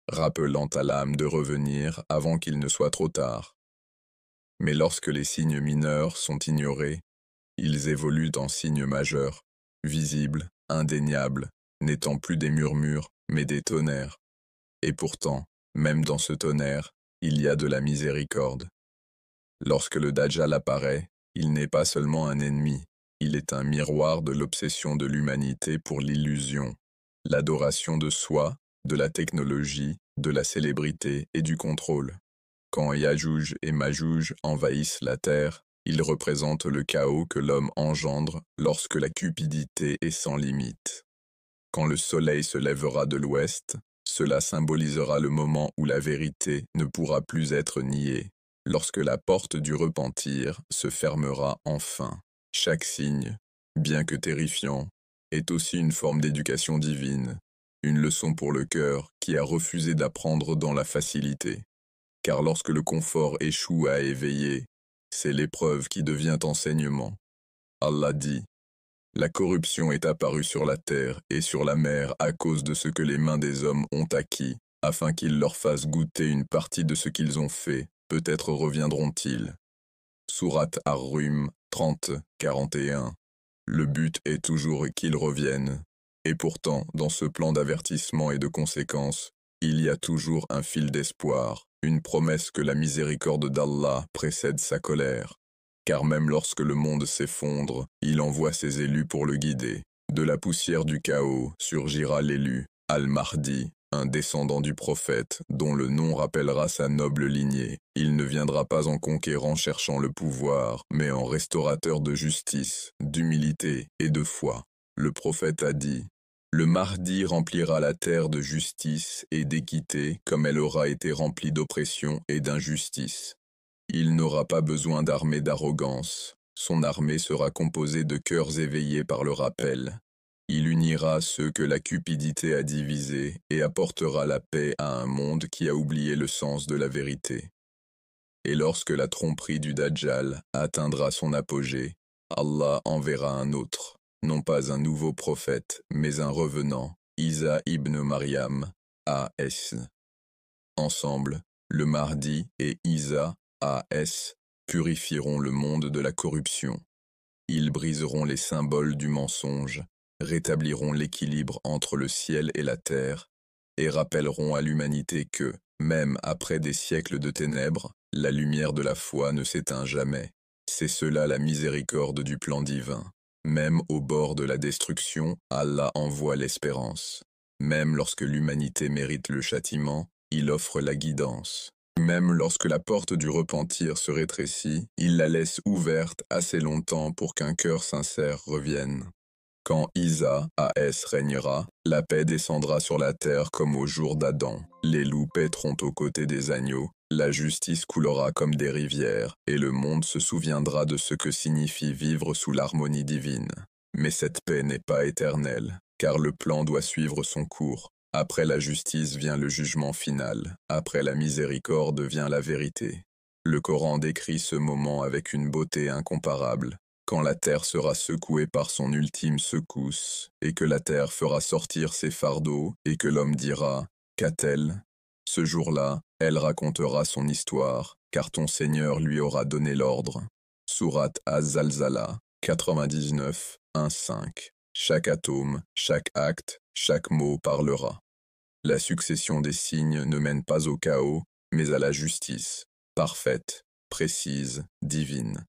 rappelant à l'âme de revenir avant qu'il ne soit trop tard. Mais lorsque les signes mineurs sont ignorés, ils évoluent en signes majeurs, visibles, indéniables, n'étant plus des murmures, mais des tonnerres. Et pourtant, même dans ce tonnerre, il y a de la miséricorde. Lorsque le Dajjal apparaît, il n'est pas seulement un ennemi, il est un miroir de l'obsession de l'humanité pour l'illusion, l'adoration de soi, de la technologie, de la célébrité et du contrôle. Quand Yajouj et Majouj envahissent la terre, ils représentent le chaos que l'homme engendre lorsque la cupidité est sans limite. Quand le soleil se lèvera de l'ouest, cela symbolisera le moment où la vérité ne pourra plus être niée, lorsque la porte du repentir se fermera enfin. Chaque signe, bien que terrifiant, est aussi une forme d'éducation divine, une leçon pour le cœur qui a refusé d'apprendre dans la facilité. Car lorsque le confort échoue à éveiller, c'est l'épreuve qui devient enseignement. Allah dit, « La corruption est apparue sur la terre et sur la mer à cause de ce que les mains des hommes ont acquis, afin qu'ils leur fassent goûter une partie de ce qu'ils ont fait, peut-être reviendront-ils. » Sourate Ar-Rum 30, 41. Le but est toujours qu'ils reviennent. Et pourtant, dans ce plan d'avertissement et de conséquences, il y a toujours un fil d'espoir, une promesse que la miséricorde d'Allah précède sa colère. Car même lorsque le monde s'effondre, il envoie ses élus pour le guider. De la poussière du chaos surgira l'élu, Al-Mahdi, un descendant du prophète, dont le nom rappellera sa noble lignée. Il ne viendra pas en conquérant cherchant le pouvoir, mais en restaurateur de justice, d'humilité et de foi. Le prophète a dit, « Le Mahdi remplira la terre de justice et d'équité comme elle aura été remplie d'oppression et d'injustice. Il n'aura pas besoin d'armée d'arrogance. Son armée sera composée de cœurs éveillés par le rappel. Il unira ceux que la cupidité a divisés et apportera la paix à un monde qui a oublié le sens de la vérité. Et lorsque la tromperie du Dajjal atteindra son apogée, Allah enverra un autre, non pas un nouveau prophète, mais un revenant, Isa ibn Maryam, A.S. Ensemble, le Mahdi et Isa, A.S., purifieront le monde de la corruption. Ils briseront les symboles du mensonge, rétabliront l'équilibre entre le ciel et la terre, et rappelleront à l'humanité que, même après des siècles de ténèbres, la lumière de la foi ne s'éteint jamais. C'est cela la miséricorde du plan divin. Même au bord de la destruction, Allah envoie l'espérance. Même lorsque l'humanité mérite le châtiment, il offre la guidance. Même lorsque la porte du repentir se rétrécit, il la laisse ouverte assez longtemps pour qu'un cœur sincère revienne. Quand Isa, A.S. régnera, la paix descendra sur la terre comme au jour d'Adam. Les loups paîtront aux côtés des agneaux, la justice coulera comme des rivières, et le monde se souviendra de ce que signifie vivre sous l'harmonie divine. Mais cette paix n'est pas éternelle, car le plan doit suivre son cours. Après la justice vient le jugement final, après la miséricorde vient la vérité. Le Coran décrit ce moment avec une beauté incomparable. Quand la terre sera secouée par son ultime secousse, et que la terre fera sortir ses fardeaux, et que l'homme dira « Qu'a-t-elle » Ce jour-là, elle racontera son histoire, car ton Seigneur lui aura donné l'ordre. Sourate Az-Zalzala, 99, 1-5. Chaque atome, chaque acte, chaque mot parlera. La succession des signes ne mène pas au chaos, mais à la justice, parfaite, précise, divine.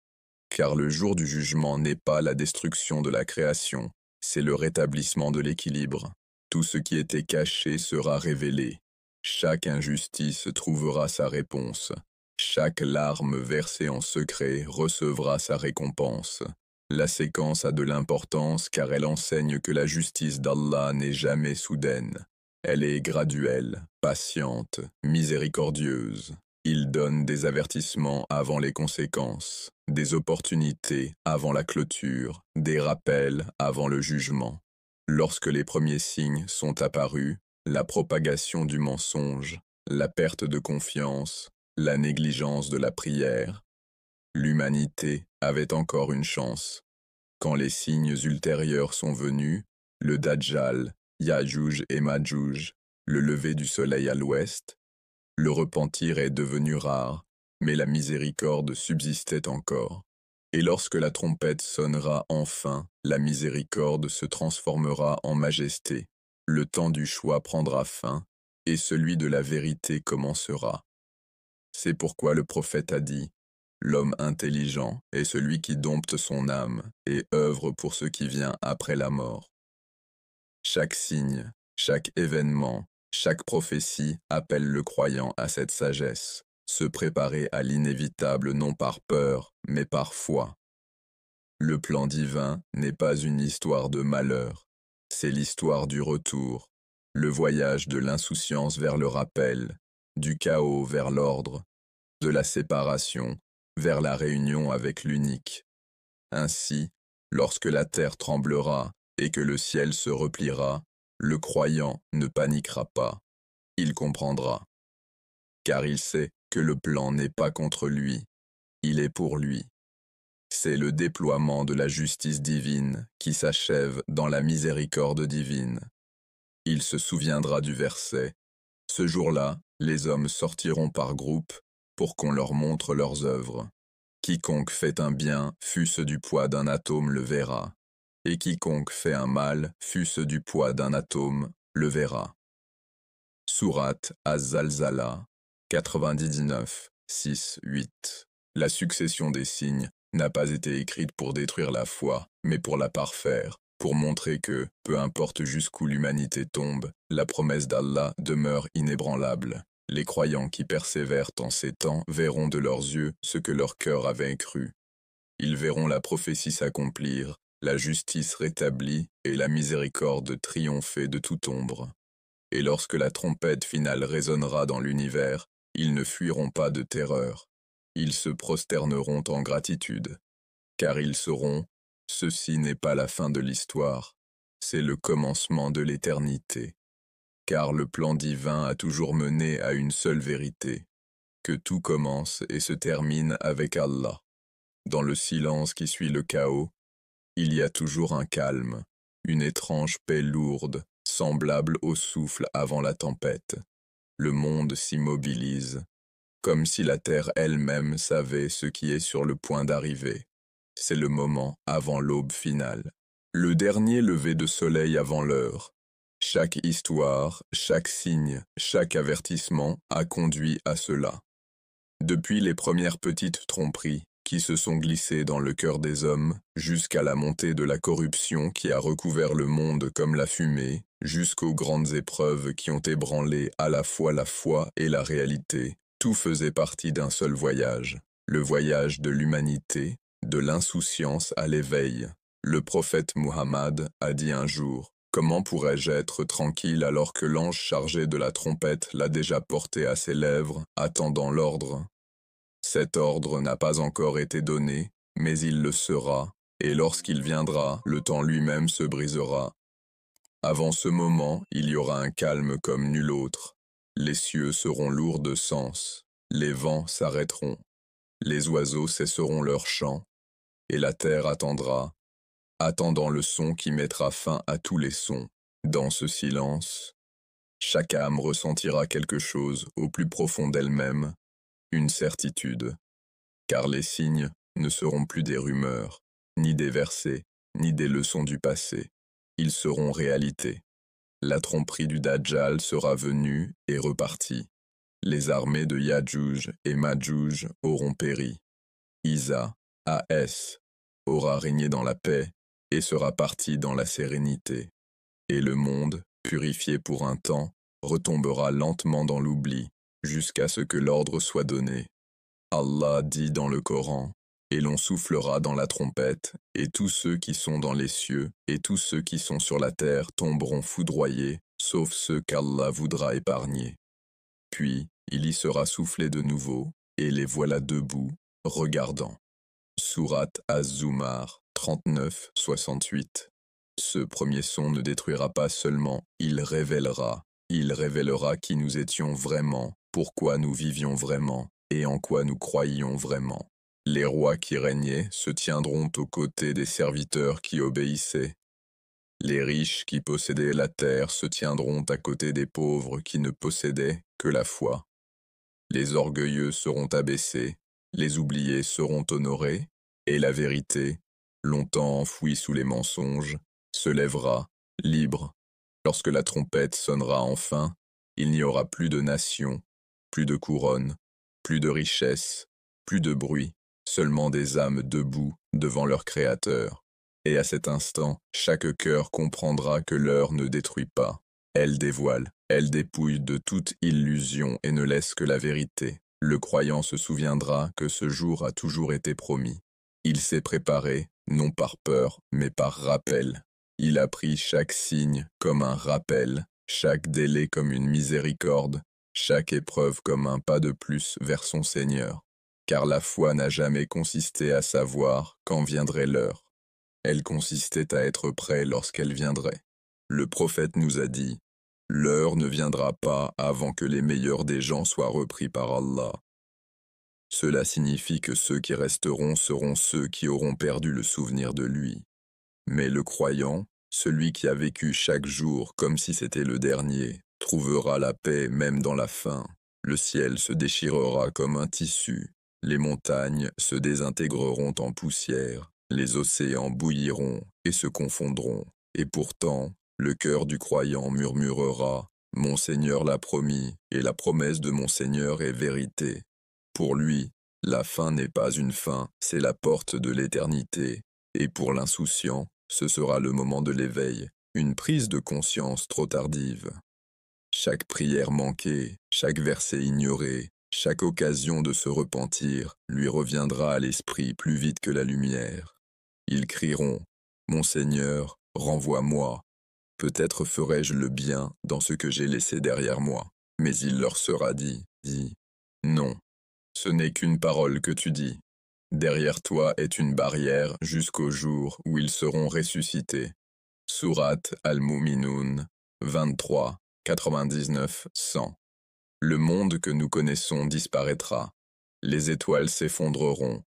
Car le jour du jugement n'est pas la destruction de la création, c'est le rétablissement de l'équilibre. Tout ce qui était caché sera révélé. Chaque injustice trouvera sa réponse. Chaque larme versée en secret recevra sa récompense. La séquence a de l'importance car elle enseigne que la justice d'Allah n'est jamais soudaine. Elle est graduelle, patiente, miséricordieuse. Il donne des avertissements avant les conséquences, des opportunités avant la clôture, des rappels avant le jugement. Lorsque les premiers signes sont apparus, la propagation du mensonge, la perte de confiance, la négligence de la prière, l'humanité avait encore une chance. Quand les signes ultérieurs sont venus, le Dajjal, Ya'juj et Ma'juj, le lever du soleil à l'ouest, le repentir est devenu rare, mais la miséricorde subsistait encore. Et lorsque la trompette sonnera enfin, la miséricorde se transformera en majesté. Le temps du choix prendra fin, et celui de la vérité commencera. C'est pourquoi le prophète a dit, « L'homme intelligent est celui qui dompte son âme et œuvre pour ce qui vient après la mort. » Chaque signe, chaque événement, chaque prophétie appelle le croyant à cette sagesse, se préparer à l'inévitable non par peur, mais par foi. Le plan divin n'est pas une histoire de malheur, c'est l'histoire du retour, le voyage de l'insouciance vers le rappel, du chaos vers l'ordre, de la séparation vers la réunion avec l'unique. Ainsi, lorsque la terre tremblera et que le ciel se repliera, le croyant ne paniquera pas, il comprendra. Car il sait que le plan n'est pas contre lui, il est pour lui. C'est le déploiement de la justice divine qui s'achève dans la miséricorde divine. Il se souviendra du verset. Ce jour-là, les hommes sortiront par groupe pour qu'on leur montre leurs œuvres. Quiconque fait un bien, fût-ce du poids d'un atome, le verra. Et quiconque fait un mal, fût-ce du poids d'un atome, le verra. Sourate Az-Zalzala, 99, 6, 8. La succession des signes n'a pas été écrite pour détruire la foi, mais pour la parfaire, pour montrer que, peu importe jusqu'où l'humanité tombe, la promesse d'Allah demeure inébranlable. Les croyants qui persévèrent en ces temps verront de leurs yeux ce que leur cœur avait cru. Ils verront la prophétie s'accomplir, la justice rétablie et la miséricorde triompher de toute ombre. Et lorsque la trompette finale résonnera dans l'univers, ils ne fuiront pas de terreur. Ils se prosterneront en gratitude, car ils sauront, ceci n'est pas la fin de l'histoire, c'est le commencement de l'éternité. Car le plan divin a toujours mené à une seule vérité, que tout commence et se termine avec Allah. Dans le silence qui suit le chaos, il y a toujours un calme, une étrange paix lourde, semblable au souffle avant la tempête. Le monde s'immobilise, comme si la terre elle-même savait ce qui est sur le point d'arriver. C'est le moment avant l'aube finale. Le dernier lever de soleil avant l'heure. Chaque histoire, chaque signe, chaque avertissement a conduit à cela. Depuis les premières petites tromperies qui se sont glissées dans le cœur des hommes, jusqu'à la montée de la corruption qui a recouvert le monde comme la fumée, jusqu'aux grandes épreuves qui ont ébranlé à la fois la foi et la réalité, tout faisait partie d'un seul voyage, le voyage de l'humanité, de l'insouciance à l'éveil. Le prophète Muhammad a dit un jour, « Comment pourrais-je être tranquille alors que l'ange chargé de la trompette l'a déjà porté à ses lèvres, attendant l'ordre ?» Cet ordre n'a pas encore été donné, mais il le sera, et lorsqu'il viendra, le temps lui-même se brisera. Avant ce moment, il y aura un calme comme nul autre. Les cieux seront lourds de sens, les vents s'arrêteront, les oiseaux cesseront leur chant, et la terre attendra, attendant le son qui mettra fin à tous les sons. Dans ce silence, chaque âme ressentira quelque chose au plus profond d'elle-même, une certitude, car les signes ne seront plus des rumeurs, ni des versets, ni des leçons du passé. Ils seront réalité. La tromperie du Dajjal sera venue et repartie. Les armées de Yadjouj et Madjouj auront péri. Isa, A.S., aura régné dans la paix et sera parti dans la sérénité. Et le monde, purifié pour un temps, retombera lentement dans l'oubli, jusqu'à ce que l'ordre soit donné. Allah dit dans le Coran, « Et l'on soufflera dans la trompette, et tous ceux qui sont dans les cieux et tous ceux qui sont sur la terre tomberont foudroyés, sauf ceux qu'Allah voudra épargner. Puis, il y sera soufflé de nouveau, et les voilà debout, regardant. » Sourate Az-Zumar 39-68. Ce premier son ne détruira pas seulement, il révélera qui nous étions vraiment, pourquoi nous vivions vraiment, et en quoi nous croyions vraiment. Les rois qui régnaient se tiendront aux côtés des serviteurs qui obéissaient. Les riches qui possédaient la terre se tiendront à côté des pauvres qui ne possédaient que la foi. Les orgueilleux seront abaissés, les oubliés seront honorés, et la vérité, longtemps enfouie sous les mensonges, se lèvera, libre. Lorsque la trompette sonnera enfin, il n'y aura plus de nation, plus de couronne, plus de richesse, plus de bruit, seulement des âmes debout devant leur Créateur. Et à cet instant, chaque cœur comprendra que l'heure ne détruit pas. Elle dévoile, elle dépouille de toute illusion et ne laisse que la vérité. Le croyant se souviendra que ce jour a toujours été promis. Il s'est préparé, non par peur, mais par rappel. Il a pris chaque signe comme un rappel, chaque délai comme une miséricorde, chaque épreuve comme un pas de plus vers son Seigneur. Car la foi n'a jamais consisté à savoir quand viendrait l'heure. Elle consistait à être prêt lorsqu'elle viendrait. Le prophète nous a dit, « L'heure ne viendra pas avant que les meilleurs des gens soient repris par Allah. » Cela signifie que ceux qui resteront seront ceux qui auront perdu le souvenir de lui. Mais le croyant, celui qui a vécu chaque jour comme si c'était le dernier, trouvera la paix même dans la faim. Le ciel se déchirera comme un tissu, les montagnes se désintégreront en poussière, les océans bouilliront et se confondront. Et pourtant, le cœur du croyant murmurera, « Mon Seigneur l'a promis, et la promesse de mon Seigneur est vérité. » Pour lui, la fin n'est pas une fin, c'est la porte de l'éternité. Et pour l'insouciant, ce sera le moment de l'éveil, une prise de conscience trop tardive. Chaque prière manquée, chaque verset ignoré, chaque occasion de se repentir lui reviendra à l'esprit plus vite que la lumière. Ils crieront, « Mon Seigneur, renvoie-moi. Peut-être ferai-je le bien dans ce que j'ai laissé derrière moi. » Mais il leur sera dit, « Non, ce n'est qu'une parole que tu dis. Derrière toi est une barrière jusqu'au jour où ils seront ressuscités. » Sourate Al-Mu'minun 23, 99, 100. Le monde que nous connaissons disparaîtra. Les étoiles s'effondreront.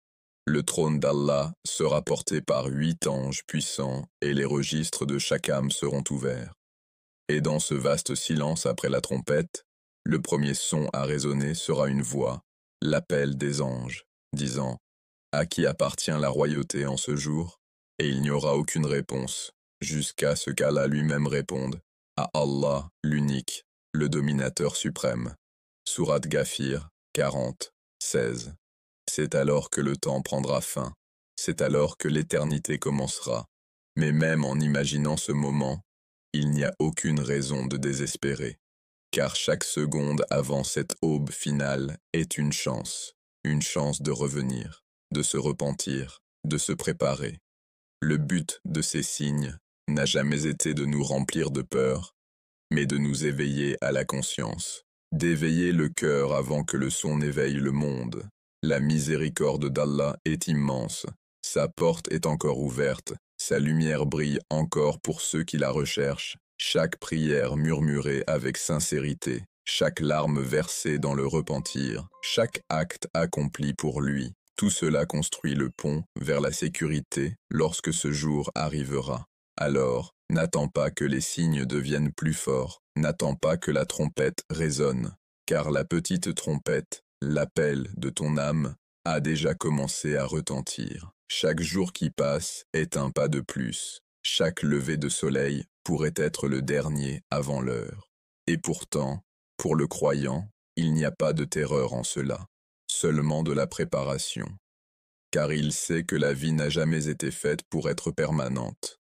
Le trône d'Allah sera porté par 8 anges puissants et les registres de chaque âme seront ouverts. Et dans ce vaste silence après la trompette, le premier son à résonner sera une voix, l'appel des anges, disant « À qui appartient la royauté en ce jour ?» Et il n'y aura aucune réponse, jusqu'à ce qu'Allah lui-même réponde « À Allah, l'unique, le dominateur suprême. » Sourate Ghafir 40, 16. C'est alors que le temps prendra fin, c'est alors que l'éternité commencera. Mais même en imaginant ce moment, il n'y a aucune raison de désespérer, car chaque seconde avant cette aube finale est une chance de revenir, de se repentir, de se préparer. Le but de ces signes n'a jamais été de nous remplir de peur, mais de nous éveiller à la conscience, d'éveiller le cœur avant que le son éveille le monde. La miséricorde d'Allah est immense, sa porte est encore ouverte, sa lumière brille encore pour ceux qui la recherchent, chaque prière murmurée avec sincérité, chaque larme versée dans le repentir, chaque acte accompli pour lui, tout cela construit le pont vers la sécurité lorsque ce jour arrivera. Alors, n'attends pas que les signes deviennent plus forts, n'attends pas que la trompette résonne, car la petite trompette, l'appel de ton âme, a déjà commencé à retentir. Chaque jour qui passe est un pas de plus. Chaque lever de soleil pourrait être le dernier avant l'heure. Et pourtant, pour le croyant, Il n'y a pas de terreur en cela, seulement de la préparation. Car il sait que la vie n'a jamais été faite pour être permanente.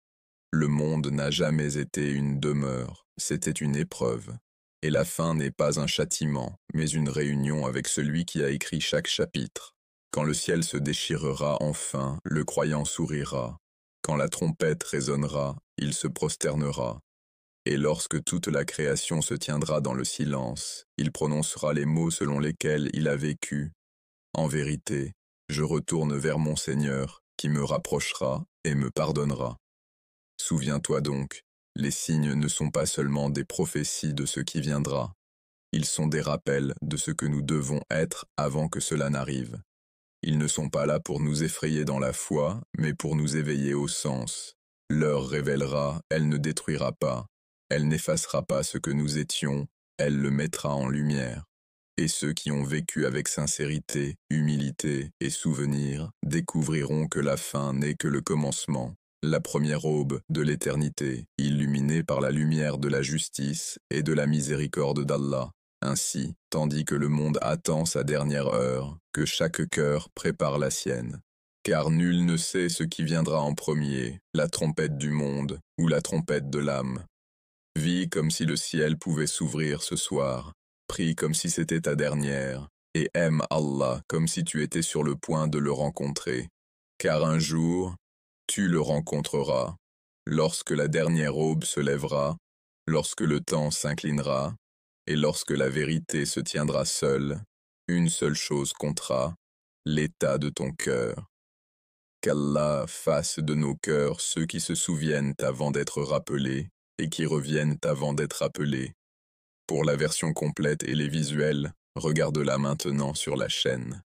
Le monde n'a jamais été une demeure, c'était une épreuve. Et la fin n'est pas un châtiment, mais une réunion avec celui qui a écrit chaque chapitre. Quand le ciel se déchirera enfin, le croyant sourira. Quand la trompette résonnera, il se prosternera. Et lorsque toute la création se tiendra dans le silence, il prononcera les mots selon lesquels il a vécu. En vérité, je retourne vers mon Seigneur, qui me rapprochera et me pardonnera. Souviens-toi donc, les signes ne sont pas seulement des prophéties de ce qui viendra, ils sont des rappels de ce que nous devons être avant que cela n'arrive. Ils ne sont pas là pour nous effrayer dans la foi, mais pour nous éveiller au sens. L'heure révélera, elle ne détruira pas, elle n'effacera pas ce que nous étions, elle le mettra en lumière. Et ceux qui ont vécu avec sincérité, humilité et souvenir découvriront que la fin n'est que le commencement. La première aube de l'éternité, illuminée par la lumière de la justice et de la miséricorde d'Allah. Ainsi, tandis que le monde attend sa dernière heure, que chaque cœur prépare la sienne. Car nul ne sait ce qui viendra en premier, la trompette du monde ou la trompette de l'âme. Vis comme si le ciel pouvait s'ouvrir ce soir, prie comme si c'était ta dernière, et aime Allah comme si tu étais sur le point de le rencontrer. Car un jour, tu le rencontreras, lorsque la dernière aube se lèvera, lorsque le temps s'inclinera, et lorsque la vérité se tiendra seule, une seule chose comptera, l'état de ton cœur. Qu'Allah fasse de nos cœurs ceux qui se souviennent avant d'être rappelés et qui reviennent avant d'être appelés. Pour la version complète et les visuels, regarde-la maintenant sur la chaîne.